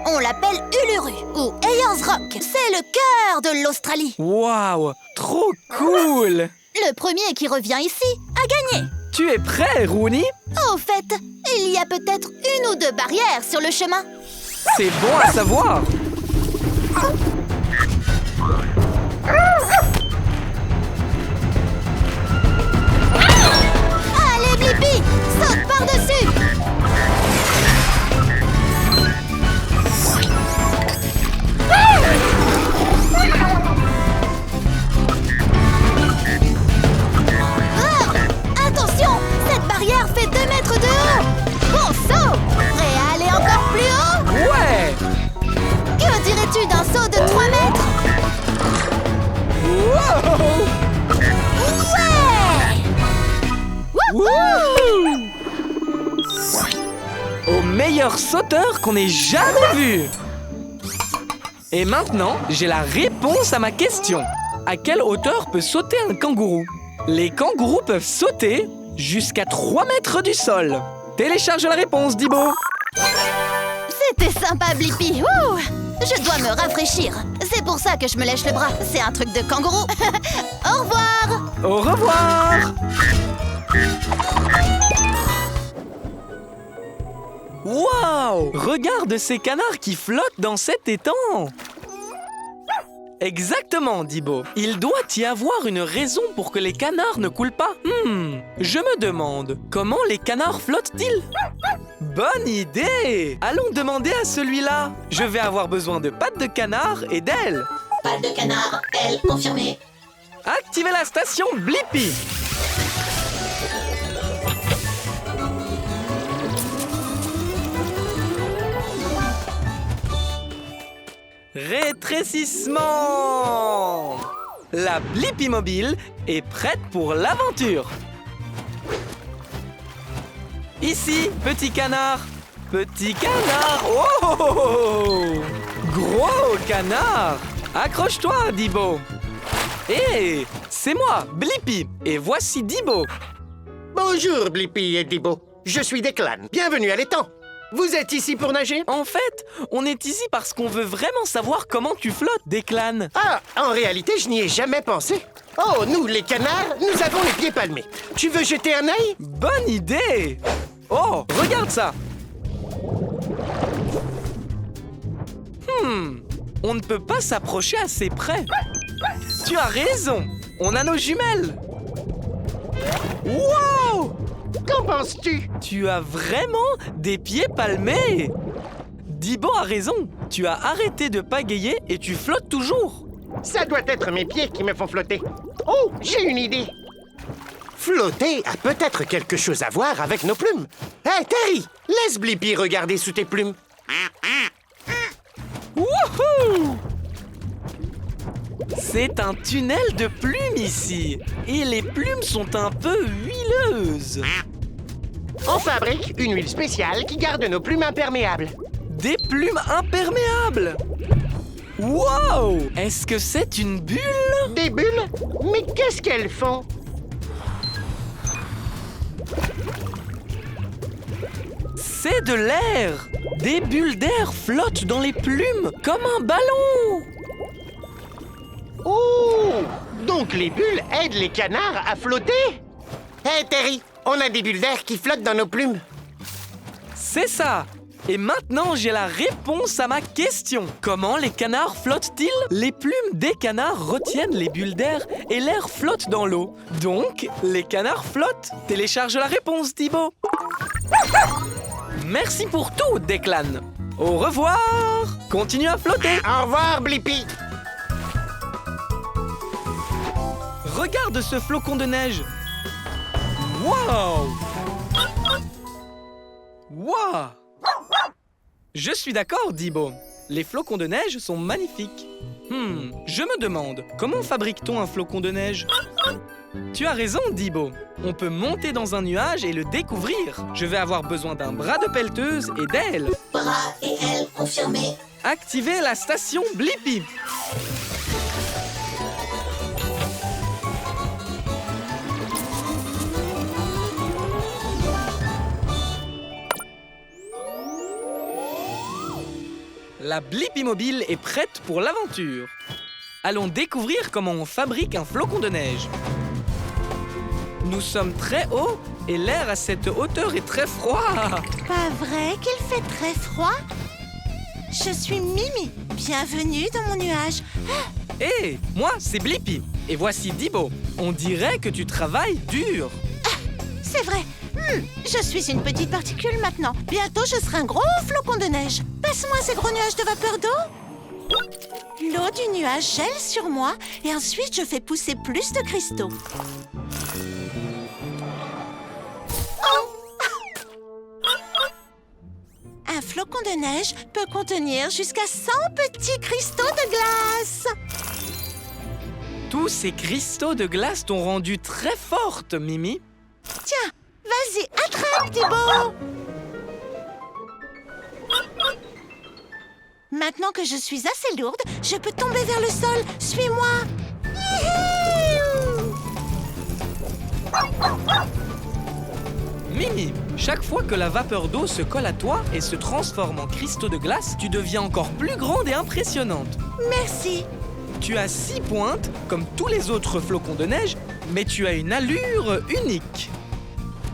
[SPEAKER 6] On l'appelle Uluru ou Ayers Rock. C'est le cœur de l'Australie.
[SPEAKER 1] Waouh, trop cool.
[SPEAKER 6] Le premier qui revient ici a gagné.
[SPEAKER 1] Tu es prêt, Rooney?
[SPEAKER 6] Au fait, il y a peut-être 1 ou 2 barrières sur le chemin.
[SPEAKER 1] C'est bon à savoir.
[SPEAKER 6] Allez, Blippi, saute par-dessus. Attention, cette barrière fait 2 mètres de haut. Bon saut. Prêt à aller encore plus haut?
[SPEAKER 1] Ouais.
[SPEAKER 6] Que dirais-tu d'un saut de 3 mètres?
[SPEAKER 1] Wow.
[SPEAKER 6] Ouais.
[SPEAKER 1] Wouhou. Au meilleur sauteur qu'on ait jamais vu. Et maintenant, j'ai la réponse à ma question. À quelle hauteur peut sauter un kangourou? Les kangourous peuvent sauter jusqu'à 3 mètres du sol. Télécharge la réponse, Dibo.
[SPEAKER 6] C'était sympa, Blippi. Ouh, je dois me rafraîchir. C'est pour ça que je me lèche le bras. C'est un truc de kangourou. Au revoir.
[SPEAKER 1] Au revoir. Waouh! Regarde ces canards qui flottent dans cet étang. Exactement, Dibo. Il doit y avoir une raison pour que les canards ne coulent pas. Je me demande, comment les canards flottent-ils? Bonne idée! Allons demander à celui-là. Je vais avoir besoin de pattes de canard et d'ailes.
[SPEAKER 2] Pattes de canard, elle confirmée.
[SPEAKER 1] Activez la station Blippi. Rétrécissement. La Blippi Mobile est prête pour l'aventure. Ici, petit canard. Petit canard. Oh! Gros canard. Accroche-toi, Dibo. Hé, c'est moi, Blippi. Et voici Dibo.
[SPEAKER 7] Bonjour, Blippi et Dibo. Je suis Declan. Bienvenue à l'étang. Vous êtes ici pour nager?
[SPEAKER 1] En fait, on est ici parce qu'on veut vraiment savoir comment tu flottes, Declan.
[SPEAKER 7] Ah, en réalité, je n'y ai jamais pensé. Oh, nous, les canards, nous avons les pieds palmés. Tu veux jeter un œil?
[SPEAKER 1] Bonne idée. Oh, regarde ça. On ne peut pas s'approcher assez près. Tu as raison. On a nos jumelles. Wow!
[SPEAKER 7] Qu'en penses-tu?
[SPEAKER 1] Tu as vraiment des pieds palmés. Dibo a raison. Tu as arrêté de pagayer et tu flottes toujours.
[SPEAKER 7] Ça doit être mes pieds qui me font flotter. Oh, j'ai une idée. Flotter a peut-être quelque chose à voir avec nos plumes. Hé, Terry, laisse Blippi regarder sous tes plumes.
[SPEAKER 1] Wouhou! C'est un tunnel de plumes ici. Et les plumes sont un peu huileuses.
[SPEAKER 7] On fabrique une huile spéciale qui garde nos plumes imperméables.
[SPEAKER 1] Des plumes imperméables. Wow! Est-ce que c'est une bulle?
[SPEAKER 7] Des bulles? Mais qu'est-ce qu'elles font?
[SPEAKER 1] C'est de l'air. Des bulles d'air flottent dans les plumes comme un ballon.
[SPEAKER 7] Oh! Donc les bulles aident les canards à flotter? Hé, Terry, on a des bulles d'air qui flottent dans nos plumes.
[SPEAKER 1] C'est ça. Et maintenant, j'ai la réponse à ma question. Comment les canards flottent-ils? Les plumes des canards retiennent les bulles d'air et l'air flotte dans l'eau. Donc, les canards flottent. Télécharge la réponse, Dibo. Merci pour tout, Declan. Au revoir. Continue à flotter.
[SPEAKER 7] Au revoir, Blippi.
[SPEAKER 1] Regarde ce flocon de neige. Wow! Wow! Je suis d'accord, Dibo. Les flocons de neige sont magnifiques. Je me demande, comment fabrique-t-on un flocon de neige? Tu as raison, Dibo. On peut monter dans un nuage et le découvrir. Je vais avoir besoin d'un bras de pelleteuse et d'ailes.
[SPEAKER 2] Bras et ailes confirmés.
[SPEAKER 1] Activez la station Blippi. La Blippi Mobile est prête pour l'aventure. Allons découvrir comment on fabrique un flocon de neige. Nous sommes très hauts et l'air à cette hauteur est très froid.
[SPEAKER 5] Pas vrai qu'il fait très froid? Je suis Mimi. Bienvenue dans mon nuage.
[SPEAKER 1] Hé, moi, c'est Blippi. Et voici Dibo. On dirait que tu travailles dur.
[SPEAKER 5] C'est vrai. Je suis une petite particule maintenant. Bientôt, je serai un gros flocon de neige. Passe-moi ces gros nuages de vapeur d'eau. L'eau du nuage gèle sur moi et ensuite, je fais pousser plus de cristaux. Un flocon de neige peut contenir jusqu'à 100 petits cristaux de glace.
[SPEAKER 1] Tous ces cristaux de glace t'ont rendu très forte, Mimi.
[SPEAKER 5] Tiens, vas-y, attrape, Dibo. Maintenant que je suis assez lourde, je peux tomber vers le sol. Suis-moi.
[SPEAKER 1] Mimi, chaque fois que la vapeur d'eau se colle à toi et se transforme en cristaux de glace, tu deviens encore plus grande et impressionnante.
[SPEAKER 5] Merci.
[SPEAKER 1] Tu as 6 pointes, comme tous les autres flocons de neige, mais tu as une allure unique.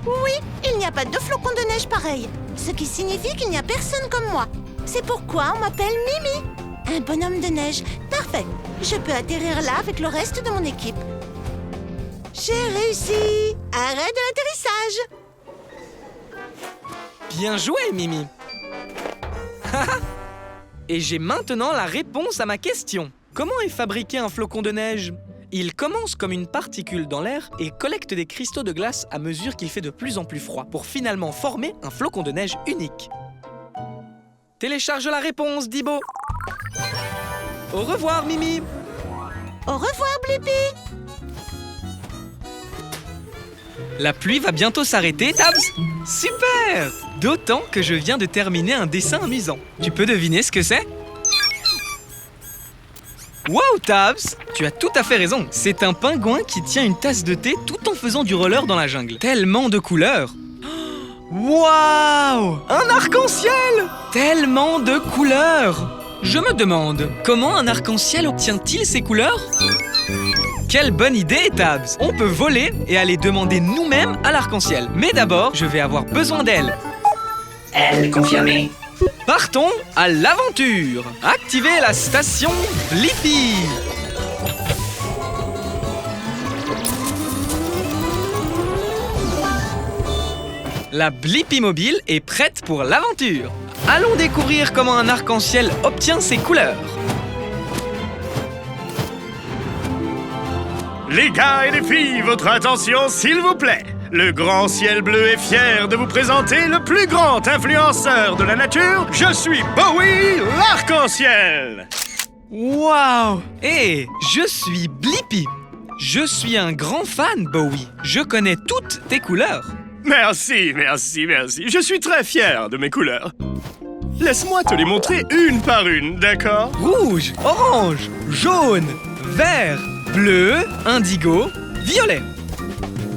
[SPEAKER 5] Oui, il n'y a pas de flocons de neige pareil, ce qui signifie qu'il n'y a personne comme moi. C'est pourquoi on m'appelle Mimi. Un bonhomme de neige. Parfait. Je peux atterrir là avec le reste de mon équipe. J'ai réussi. Arrêt de l'atterrissage.
[SPEAKER 1] Bien joué, Mimi. Et j'ai maintenant la réponse à ma question. Comment est fabriqué un flocon de neige? Il commence comme une particule dans l'air et collecte des cristaux de glace à mesure qu'il fait de plus en plus froid pour finalement former un flocon de neige unique. Télécharge la réponse, Dibo. Au revoir, Mimi.
[SPEAKER 5] Au revoir, Blippi.
[SPEAKER 1] La pluie va bientôt s'arrêter, Tabs. Super! D'autant que je viens de terminer un dessin amusant. Tu peux deviner ce que c'est? Wow, Tabs! Tu as tout à fait raison. C'est un pingouin qui tient une tasse de thé tout en faisant du roller dans la jungle. Tellement de couleurs! Waouh! Un arc-en-ciel! Tellement de couleurs! Je me demande, comment un arc-en-ciel obtient-il ces couleurs? Quelle bonne idée, Tabs! On peut voler et aller demander nous-mêmes à l'arc-en-ciel. Mais d'abord, je vais avoir besoin d'elle.
[SPEAKER 2] Elle confirmée.
[SPEAKER 1] Partons à l'aventure! Activez la station Blippi! La Blippi Mobile est prête pour l'aventure. Allons découvrir comment un arc-en-ciel obtient ses couleurs.
[SPEAKER 9] Les gars et les filles, votre attention s'il vous plaît. Le grand ciel bleu est fier de vous présenter le plus grand influenceur de la nature. Je suis Bowie, l'arc-en-ciel.
[SPEAKER 1] Waouh! Et je suis Blippi. Je suis un grand fan, Bowie. Je connais toutes tes couleurs.
[SPEAKER 9] Merci. Je suis très fier de mes couleurs. Laisse-moi te les montrer une par une, d'accord?
[SPEAKER 1] Rouge, orange, jaune, vert, bleu, indigo, violet.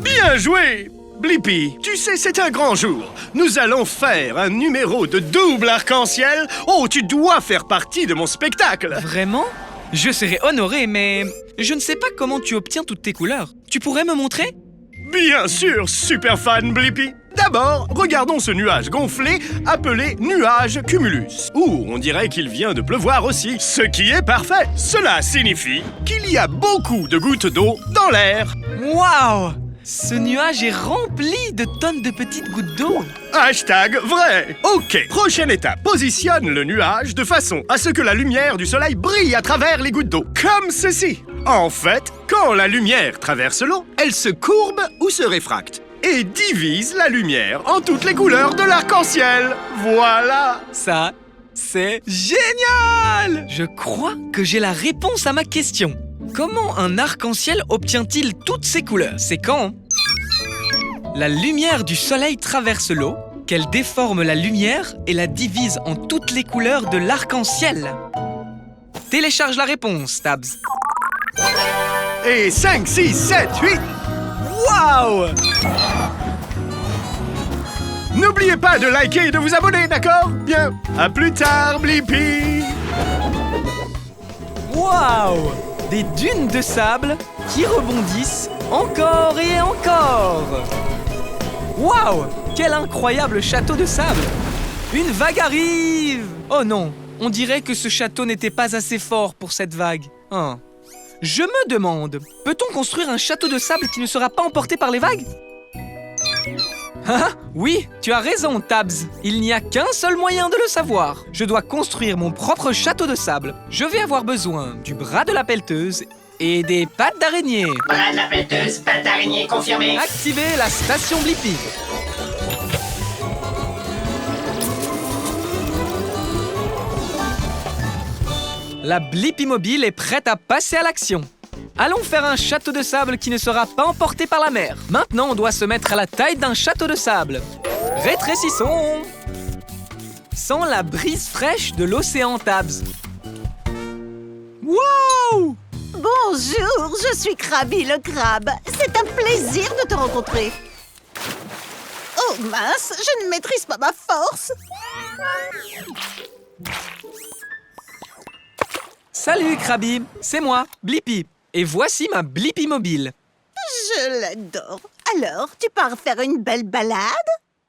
[SPEAKER 9] Bien joué, Blippi. Tu sais, c'est un grand jour. Nous allons faire un numéro de double arc-en-ciel. Oh, tu dois faire partie de mon spectacle.
[SPEAKER 1] Vraiment? Je serais honoré, mais je ne sais pas comment tu obtiens toutes tes couleurs. Tu pourrais me montrer?
[SPEAKER 9] Bien sûr, super fan Blippi. D'abord, regardons ce nuage gonflé appelé nuage cumulus. Ouh, on dirait qu'il vient de pleuvoir aussi, ce qui est parfait. Cela signifie qu'il y a beaucoup de gouttes d'eau dans l'air.
[SPEAKER 1] Waouh! Ce nuage est rempli de tonnes de petites gouttes d'eau.
[SPEAKER 9] Hashtag vrai. Ok, prochaine étape. Positionne le nuage de façon à ce que la lumière du soleil brille à travers les gouttes d'eau. Comme ceci. En fait, quand la lumière traverse l'eau, elle se courbe ou se réfracte et divise la lumière en toutes les couleurs de l'arc-en-ciel. Voilà.
[SPEAKER 1] Ça, c'est génial! Je crois que j'ai la réponse à ma question. Comment un arc-en-ciel obtient-il toutes ces couleurs? C'est quand la lumière du soleil traverse l'eau, qu'elle déforme la lumière et la divise en toutes les couleurs de l'arc-en-ciel. Télécharge la réponse, Tabs.
[SPEAKER 9] Et 5, 6, 7, 8.
[SPEAKER 1] Waouh!
[SPEAKER 9] N'oubliez pas de liker et de vous abonner, d'accord? Bien. À plus tard, Blippi.
[SPEAKER 1] Waouh! Des dunes de sable qui rebondissent encore et encore. Waouh! Quel incroyable château de sable! Une vague arrive! Oh non, on dirait que ce château n'était pas assez fort pour cette vague. Hein. Je me demande, peut-on construire un château de sable qui ne sera pas emporté par les vagues? Ah, oui, tu as raison, Tabs. Il n'y a qu'un seul moyen de le savoir. Je dois construire mon propre château de sable. Je vais avoir besoin du bras de la pelleteuse et des pattes d'araignée.
[SPEAKER 2] Bras de la pelleteuse, patte d'araignée confirmée.
[SPEAKER 1] Activez la station Blippi. La Blippi Mobile est prête à passer à l'action. Allons faire un château de sable qui ne sera pas emporté par la mer. Maintenant, on doit se mettre à la taille d'un château de sable. Rétrécissons. Sans la brise fraîche de l'océan, Tabs. Waouh!
[SPEAKER 5] Bonjour, je suis Krabi le crabe. C'est un plaisir de te rencontrer. Oh mince, je ne maîtrise pas ma force.
[SPEAKER 1] Salut, Krabi. C'est moi, Blippi. Et voici ma Blippi Mobile.
[SPEAKER 5] Je l'adore. Alors, tu pars faire une belle balade?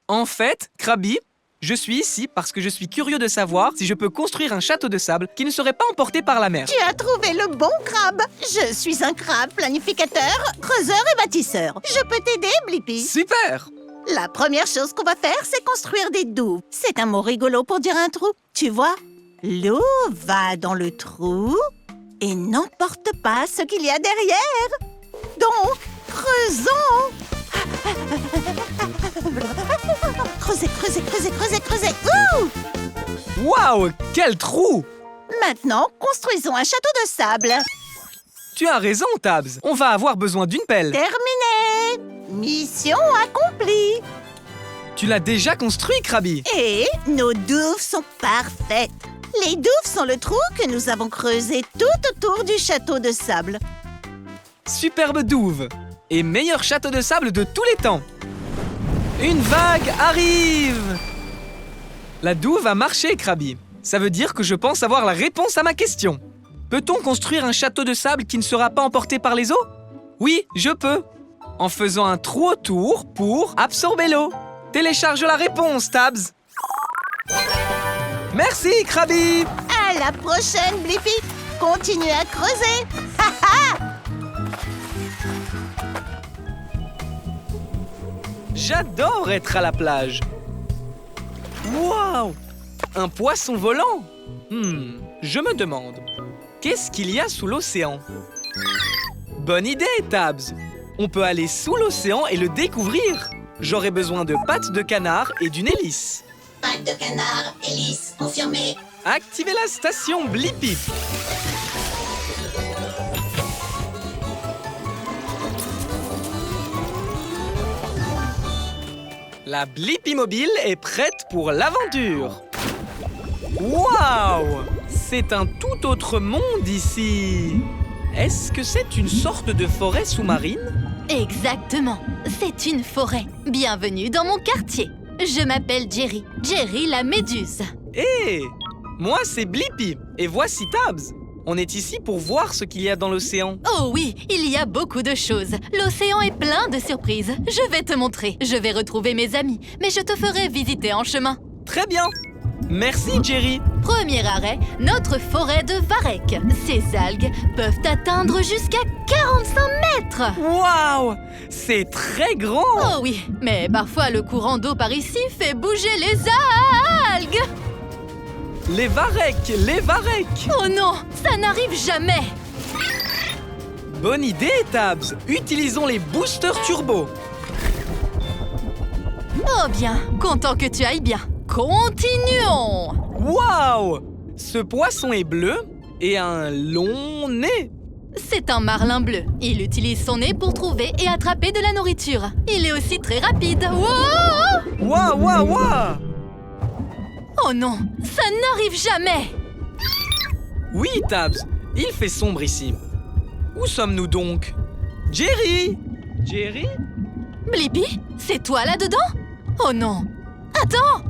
[SPEAKER 1] En fait, Krabi, je suis ici parce que je suis curieux de savoir si je peux construire un château de sable qui ne serait pas emporté par la mer.
[SPEAKER 5] Tu as trouvé le bon crabe. Je suis un crabe planificateur, creuseur et bâtisseur. Je peux t'aider, Blippi?
[SPEAKER 1] Super!
[SPEAKER 5] La première chose qu'on va faire, c'est construire des douves. C'est un mot rigolo pour dire un trou. Tu vois, l'eau va dans le trou et n'emporte pas ce qu'il y a derrière. Donc, creusons. Creusez, creusez, creusez, creusez, creusez. Ouh!
[SPEAKER 1] Waouh, quel trou!
[SPEAKER 5] Maintenant, construisons un château de sable.
[SPEAKER 1] Tu as raison, Tabs. On va avoir besoin d'une pelle.
[SPEAKER 5] Terminé. Mission accomplie.
[SPEAKER 1] Tu l'as déjà construit, Krabby.
[SPEAKER 5] Et nos douves sont parfaites. Les douves sont le trou que nous avons creusé tout autour du château de sable.
[SPEAKER 1] Superbe douve. Et meilleur château de sable de tous les temps. Une vague arrive! La douve a marché, Krabby. Ça veut dire que je pense avoir la réponse à ma question. Peut-on construire un château de sable qui ne sera pas emporté par les eaux? Oui, je peux. En faisant un trou autour pour absorber l'eau. Télécharge la réponse, Tabs. Merci, Krabby.
[SPEAKER 5] À la prochaine, Blippi. Continue à creuser.
[SPEAKER 1] J'adore être à la plage. Waouh! Un poisson volant? Je me demande, qu'est-ce qu'il y a sous l'océan? Bonne idée, Tabs! On peut aller sous l'océan et le découvrir. J'aurai besoin de pattes de canard et d'une hélice.
[SPEAKER 2] Pattes de canard, hélice, confirmé.
[SPEAKER 1] Activez la station Blippi. La Blippi Mobile est prête pour l'aventure. Waouh! C'est un tout autre monde ici. Est-ce que c'est une sorte de forêt sous-marine?
[SPEAKER 6] Exactement, c'est une forêt. Bienvenue dans mon quartier. Je m'appelle Jerry, Jerry la méduse.
[SPEAKER 1] Hé! Moi, c'est Blippi. Et voici Tabs. On est ici pour voir ce qu'il y a dans l'océan.
[SPEAKER 6] Oh oui, il y a beaucoup de choses. L'océan est plein de surprises. Je vais te montrer. Je vais retrouver mes amis, mais je te ferai visiter en chemin.
[SPEAKER 1] Très bien. Merci, Jerry.
[SPEAKER 6] Premier arrêt, notre forêt de varech. Ces algues peuvent atteindre jusqu'à 45 mètres.
[SPEAKER 1] Waouh! C'est très grand.
[SPEAKER 6] Oh oui, mais parfois le courant d'eau par ici fait bouger les algues.
[SPEAKER 1] Les varech, les varech.
[SPEAKER 6] Oh non, ça n'arrive jamais.
[SPEAKER 1] Bonne idée, Tabs. Utilisons les boosters turbo.
[SPEAKER 6] Oh bien, content que tu ailles bien. Continuons.
[SPEAKER 1] Waouh! Ce poisson est bleu et a un long nez.
[SPEAKER 6] C'est un marlin bleu. Il utilise son nez pour trouver et attraper de la nourriture. Il est aussi très rapide. Wow!
[SPEAKER 1] Waouh, waouh, waouh!
[SPEAKER 6] Oh non, ça n'arrive jamais.
[SPEAKER 1] Oui, Tabs, il fait sombre ici. Où sommes-nous donc? Jerry! Jerry?
[SPEAKER 6] Blippi, c'est toi là-dedans? Oh non! Attends!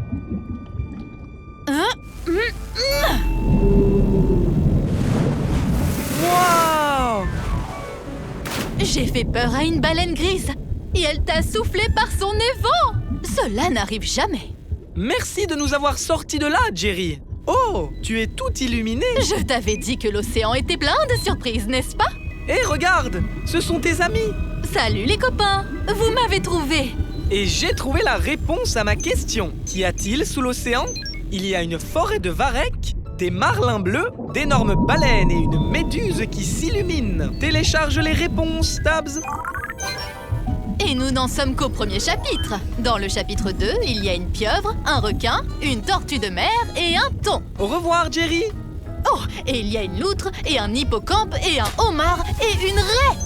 [SPEAKER 1] Waouh!
[SPEAKER 6] J'ai fait peur à une baleine grise et elle t'a soufflé par son évent. Cela n'arrive jamais.
[SPEAKER 1] Merci de nous avoir sortis de là, Jerry. Oh, tu es tout illuminé.
[SPEAKER 6] Je t'avais dit que l'océan était plein de surprises, n'est-ce pas?
[SPEAKER 1] Et regarde, ce sont tes amis.
[SPEAKER 6] Salut les copains, vous m'avez trouvé.
[SPEAKER 1] Et j'ai trouvé la réponse à ma question. Qu'y a-t-il sous l'océan? Il y a une forêt de varech, des marlins bleus, d'énormes baleines et une méduse qui s'illumine. Télécharge les réponses, Tabs.
[SPEAKER 6] Et nous n'en sommes qu'au premier chapitre. Dans le chapitre 2, il y a une pieuvre, un requin, une tortue de mer et un thon.
[SPEAKER 1] Au revoir, Jerry.
[SPEAKER 6] Oh, et il y a une loutre et un hippocampe et un homard et une raie.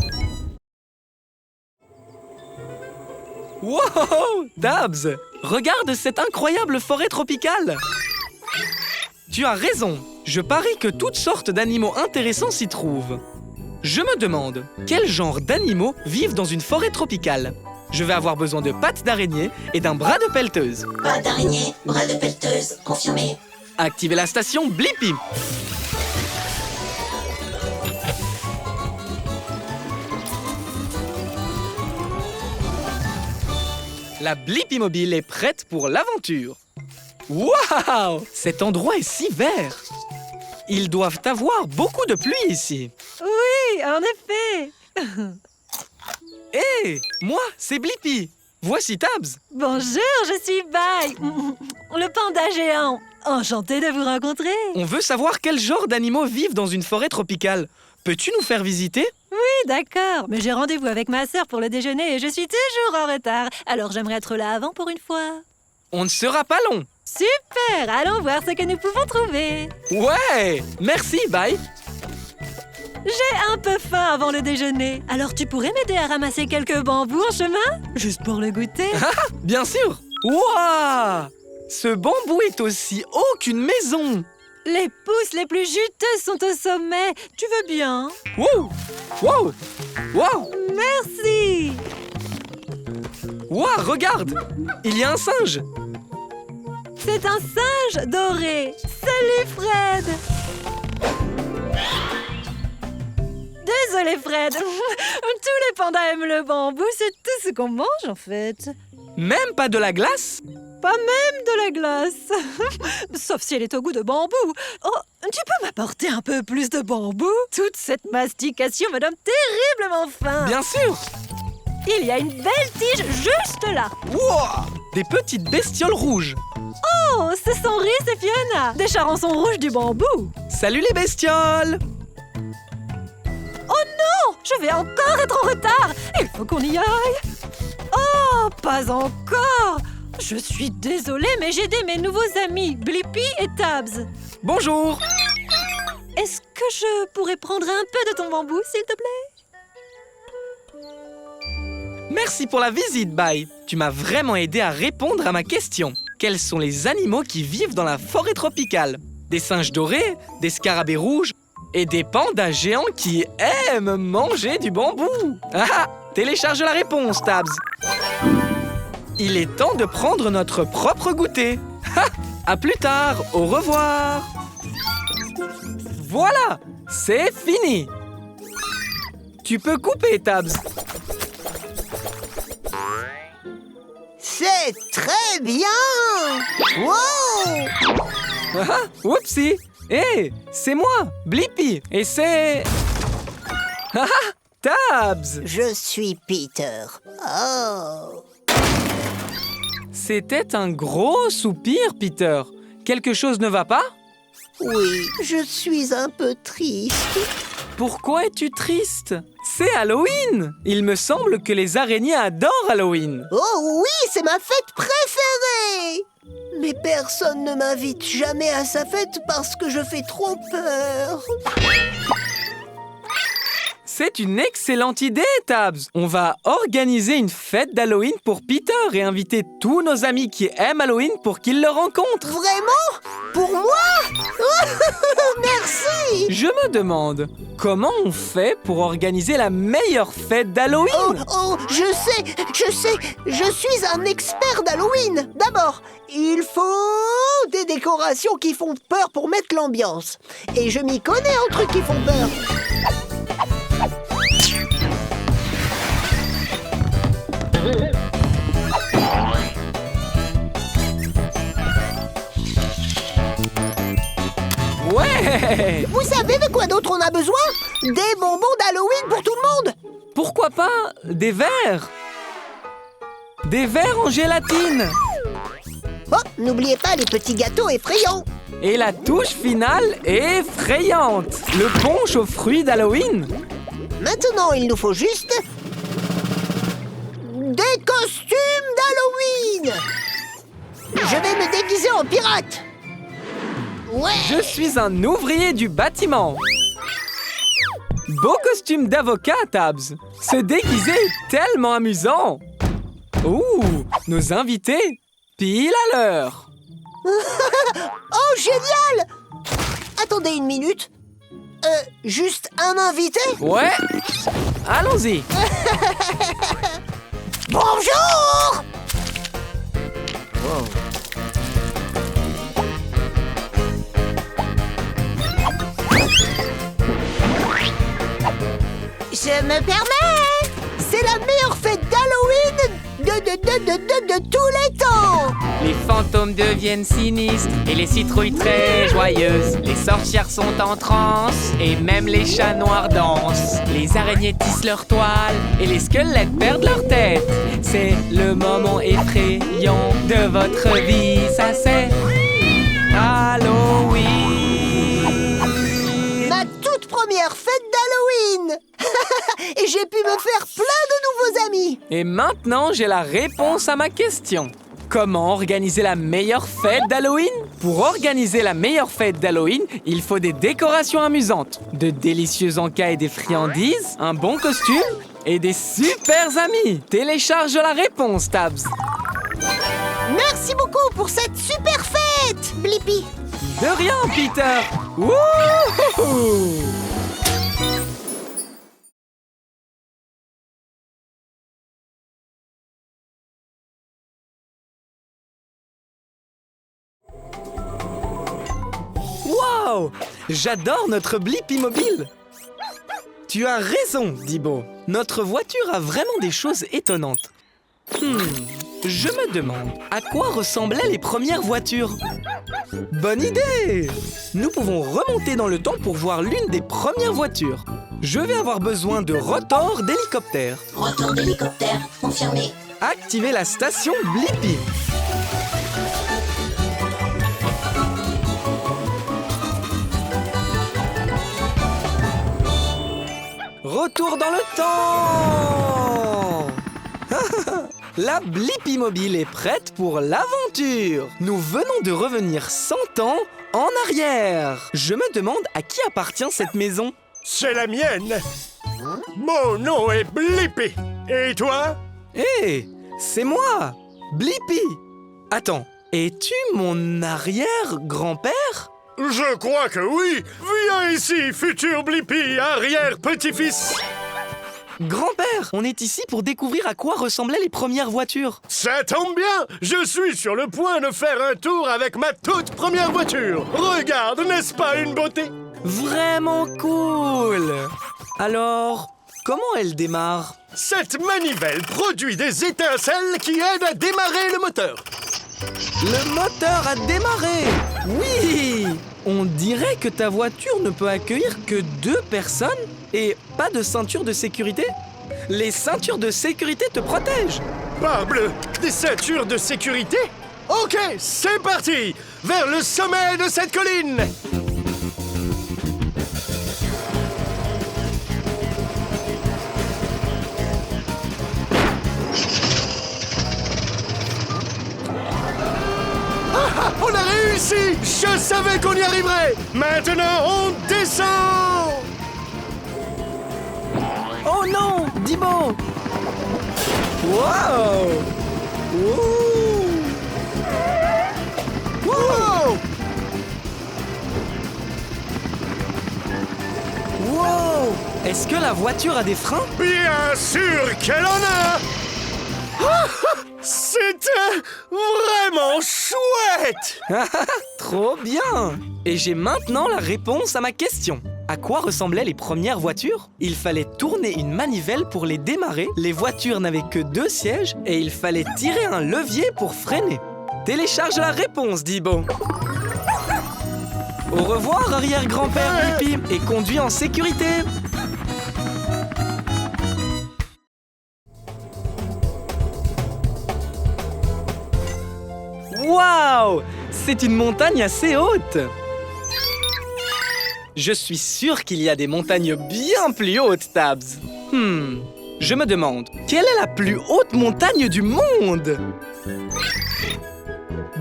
[SPEAKER 1] Wow! Tabs, regarde cette incroyable forêt tropicale. Tu as raison. Je parie que toutes sortes d'animaux intéressants s'y trouvent. Je me demande, quel genre d'animaux vivent dans une forêt tropicale? Je vais avoir besoin de pattes d'araignée et d'un bras de pelleteuse.
[SPEAKER 2] Pattes d'araignée, bras de pelleteuse, confirmé.
[SPEAKER 1] Activez la station Blippi. La Blippi Mobile est prête pour l'aventure. Waouh! Cet endroit est si vert. Ils doivent avoir beaucoup de pluie ici.
[SPEAKER 10] Oui, en effet.
[SPEAKER 1] Hé, moi, c'est Blippi. Voici Tabs.
[SPEAKER 10] Bonjour, je suis Bai, le panda géant. Enchantée de vous rencontrer.
[SPEAKER 1] On veut savoir quel genre d'animaux vivent dans une forêt tropicale. Peux-tu nous faire visiter?
[SPEAKER 10] Oui, d'accord, mais j'ai rendez-vous avec ma sœur pour le déjeuner et je suis toujours en retard. Alors j'aimerais être là avant pour une fois.
[SPEAKER 1] On ne sera pas long.
[SPEAKER 10] Super, allons voir ce que nous pouvons trouver.
[SPEAKER 1] Ouais, merci, bye.
[SPEAKER 10] J'ai un peu faim avant le déjeuner. Alors tu pourrais m'aider à ramasser quelques bambous en chemin? Juste pour le goûter.
[SPEAKER 1] Bien sûr. Waouh! Ce bambou est aussi haut qu'une maison.
[SPEAKER 10] Les pousses les plus juteuses sont au sommet. Tu veux bien?
[SPEAKER 1] Wow! Wow! Wow!
[SPEAKER 10] Merci.
[SPEAKER 1] Wow, regarde! Il y a un singe.
[SPEAKER 10] C'est un singe doré. Salut Fred. Désolé Fred. Tous les pandas aiment le bambou, c'est tout ce qu'on mange en fait.
[SPEAKER 1] Même pas de la glace?
[SPEAKER 10] Pas même de la glace. Sauf si elle est au goût de bambou. Oh, tu peux m'apporter un peu plus de bambou? Toute cette mastication me donne terriblement faim.
[SPEAKER 1] Bien sûr!
[SPEAKER 10] Il y a une belle tige juste là.
[SPEAKER 1] Wow! Des petites bestioles rouges.
[SPEAKER 10] Oh, ce sont Rhys et Fiona, des charançons rouges du bambou.
[SPEAKER 1] Salut les bestioles!
[SPEAKER 10] Oh non! Je vais encore être en retard. Il faut qu'on y aille. Oh, pas encore. Je suis désolée, mais j'ai aidé mes nouveaux amis, Blippi et Tabs.
[SPEAKER 1] Bonjour!
[SPEAKER 10] Est-ce que je pourrais prendre un peu de ton bambou, s'il te plaît?
[SPEAKER 1] Merci pour la visite, Bye. Tu m'as vraiment aidé à répondre à ma question. Quels sont les animaux qui vivent dans la forêt tropicale? Des singes dorés, des scarabées rouges et des pandas géants qui aiment manger du bambou. Ah! Télécharge la réponse, Tabs. Il est temps de prendre notre propre goûter. Ha! À plus tard, au revoir. Voilà, c'est fini. Tu peux couper, Tabs.
[SPEAKER 4] C'est très bien! Wow!
[SPEAKER 1] Ah, oupsie. Hé, c'est moi, Blippi. Et c'est... Ah, Tabs.
[SPEAKER 4] Je suis Peter. Oh!
[SPEAKER 1] C'était un gros soupir, Peter. Quelque chose ne va pas?
[SPEAKER 4] Oui, je suis un peu triste.
[SPEAKER 1] Pourquoi es-tu triste? C'est Halloween! Il me semble que les araignées adorent Halloween.
[SPEAKER 4] Oh oui, c'est ma fête préférée! Mais personne ne m'invite jamais à sa fête parce que je fais trop peur.
[SPEAKER 1] C'est une excellente idée, Tabs. On va organiser une fête d'Halloween pour Peter et inviter tous nos amis qui aiment Halloween pour qu'ils le rencontrent.
[SPEAKER 4] Vraiment? Pour moi? Merci!
[SPEAKER 1] Je me demande, comment on fait pour organiser la meilleure fête d'Halloween?
[SPEAKER 4] Oh, je sais, je suis un expert d'Halloween. D'abord, il faut des décorations qui font peur pour mettre l'ambiance. Et je m'y connais en trucs qui font peur.
[SPEAKER 1] Ouais!
[SPEAKER 4] Vous savez de quoi d'autre on a besoin? Des bonbons d'Halloween pour tout le monde!
[SPEAKER 1] Pourquoi pas des verres? Des verres en gélatine!
[SPEAKER 4] Oh, n'oubliez pas les petits gâteaux effrayants!
[SPEAKER 1] Et la touche finale est effrayante! Le punch aux fruits d'Halloween!
[SPEAKER 4] Maintenant, il nous faut juste... des costumes d'Halloween! Je vais me déguiser en pirate! Ouais!
[SPEAKER 1] Je suis un ouvrier du bâtiment! Beau costume d'avocat, Tabs! Se déguiser est tellement amusant! Ouh! Nos invités, pile à l'heure!
[SPEAKER 4] Oh, génial! Attendez une minute. Juste un invité?
[SPEAKER 1] Ouais! Allons-y!
[SPEAKER 4] Bonjour!
[SPEAKER 5] Je me permets.
[SPEAKER 4] C'est la meilleure fête d'Halloween de tous les temps.
[SPEAKER 1] Les fantômes deviennent sinistres et les citrouilles très joyeuses. Les sorcières sont en transe et même les chats noirs dansent. Les araignées tissent leur toile et les squelettes perdent leur tête. C'est le moment effrayant de votre vie, ça c'est Halloween.
[SPEAKER 4] Ma toute première fête d'Halloween. Et j'ai pu me faire plein de nouveaux amis.
[SPEAKER 1] Et maintenant, j'ai la réponse à ma question. Comment organiser la meilleure fête d'Halloween? Pour organiser la meilleure fête d'Halloween, il faut des décorations amusantes, de délicieux encas et des friandises, un bon costume et des super amis. Télécharge la réponse, Tabs.
[SPEAKER 5] Merci beaucoup pour cette super fête, Blippi.
[SPEAKER 1] De rien, Peter. Wouhou! Wow! J'adore notre Blippi mobile! Tu as raison, Dibo. Notre voiture a vraiment des choses étonnantes. Je me demande, à quoi ressemblaient les premières voitures? Bonne idée! Nous pouvons remonter dans le temps pour voir l'une des premières voitures. Je vais avoir besoin de rotors d'hélicoptère.
[SPEAKER 2] Retour d'hélicoptère confirmé.
[SPEAKER 1] Activez la station Blippi. Retour dans le temps! La Blippi mobile est prête pour l'aventure! Nous venons de revenir 100 ans en arrière! Je me demande à qui appartient cette maison?
[SPEAKER 9] C'est la mienne. Mon nom est Blippi. Et toi?
[SPEAKER 1] Hé! C'est moi! Blippi! Attends, es-tu mon arrière-grand-père?
[SPEAKER 9] Je crois que oui. Viens ici, futur Blippi, arrière-petit-fils.
[SPEAKER 1] Grand-père, on est ici pour découvrir à quoi ressemblaient les premières voitures.
[SPEAKER 9] Ça tombe bien. Je suis sur le point de faire un tour avec ma toute première voiture. Regarde, n'est-ce pas une beauté?
[SPEAKER 1] Vraiment cool! Alors, comment elle démarre?
[SPEAKER 9] Cette manivelle produit des étincelles qui aident à démarrer le moteur.
[SPEAKER 1] Le moteur a démarré! Oui! On dirait que ta voiture ne peut accueillir que 2 personnes et pas de ceinture de sécurité? Les ceintures de sécurité te protègent!
[SPEAKER 9] Parbleu, des ceintures de sécurité? Ok, c'est parti! Vers le sommet de cette colline! On a réussi! Je savais qu'on y arriverait! Maintenant, on descend!
[SPEAKER 1] Oh non! Dibo! Wow! Ouh!
[SPEAKER 9] Wow!
[SPEAKER 1] Wow! Est-ce que la voiture a des freins?
[SPEAKER 9] Bien sûr qu'elle en a! C'était vraiment chouette!
[SPEAKER 1] Trop bien! Et j'ai maintenant la réponse à ma question. À quoi ressemblaient les premières voitures? Il fallait tourner une manivelle pour les démarrer, les voitures n'avaient que 2 sièges et il fallait tirer un levier pour freiner. Télécharge la réponse, Dibo. Au revoir, arrière-grand-père Blippi, et conduis en sécurité. Waouh! C'est une montagne assez haute! Je suis sûr qu'il y a des montagnes bien plus hautes, Tabs. Je me demande, quelle est la plus haute montagne du monde?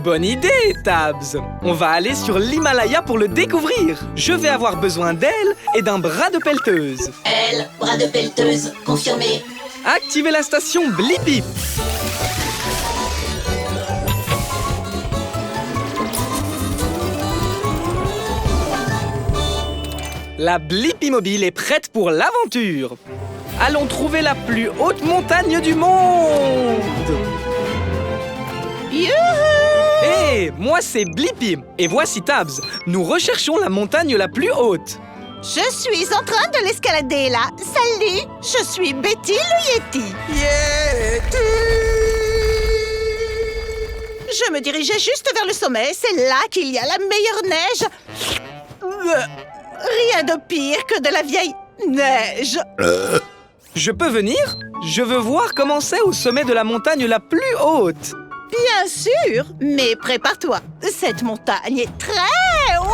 [SPEAKER 1] Bonne idée, Tabs! On va aller sur l'Himalaya pour le découvrir. Je vais avoir besoin d'ailes et d'un bras de pelleteuse.
[SPEAKER 2] Elle, bras de pelleteuse confirmé.
[SPEAKER 1] Activez la station Blippi. La Blippi mobile est prête pour l'aventure. Allons trouver la plus haute montagne du monde.
[SPEAKER 5] Youhou!
[SPEAKER 1] Hé, moi c'est Blippi et voici Tabs. Nous recherchons la montagne la plus haute.
[SPEAKER 5] Je suis en train de l'escalader là. Salut, je suis Betty le Yeti.
[SPEAKER 3] Yeti!
[SPEAKER 5] Je me dirigeais juste vers le sommet. C'est là qu'il y a la meilleure neige. Rien de pire que de la vieille neige.
[SPEAKER 1] Je peux venir? Je veux voir comment c'est au sommet de la montagne la plus haute.
[SPEAKER 5] Bien sûr, mais prépare-toi. Cette montagne est très haute.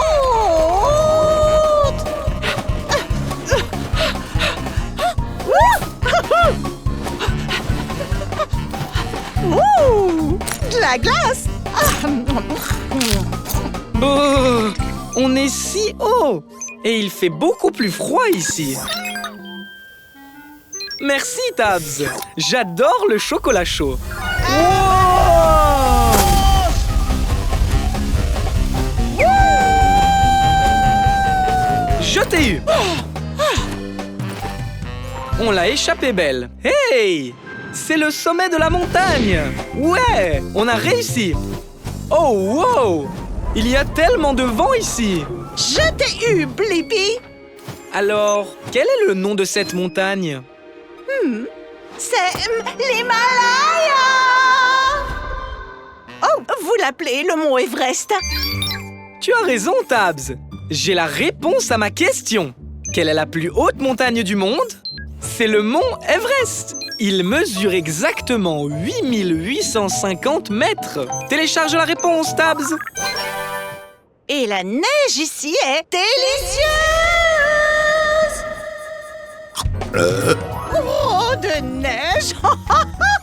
[SPEAKER 5] Ouh, de la glace.
[SPEAKER 1] Oh, on est si haut! Et il fait beaucoup plus froid ici. Merci, Tabs. J'adore le chocolat chaud. Wow! Je t'ai eu. On l'a échappé belle. Hey! C'est le sommet de la montagne. Ouais, on a réussi. Oh, wow! Il y a tellement de vent ici.
[SPEAKER 5] Je t'ai eu, Blippi.
[SPEAKER 1] Alors, quel est le nom de cette montagne?
[SPEAKER 5] C'est l'Himalaya. Oh, vous l'appelez le mont Everest.
[SPEAKER 1] Tu as raison, Tabs. J'ai la réponse à ma question. Quelle est la plus haute montagne du monde? C'est le mont Everest. Il mesure exactement 8850 mètres. Télécharge la réponse, Tabs.
[SPEAKER 5] Et la neige ici est délicieuse. Oh, de neige.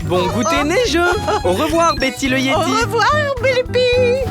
[SPEAKER 1] Bon goûter neigeux. Au revoir, Betty le Yeti.
[SPEAKER 5] Au revoir, Blippi.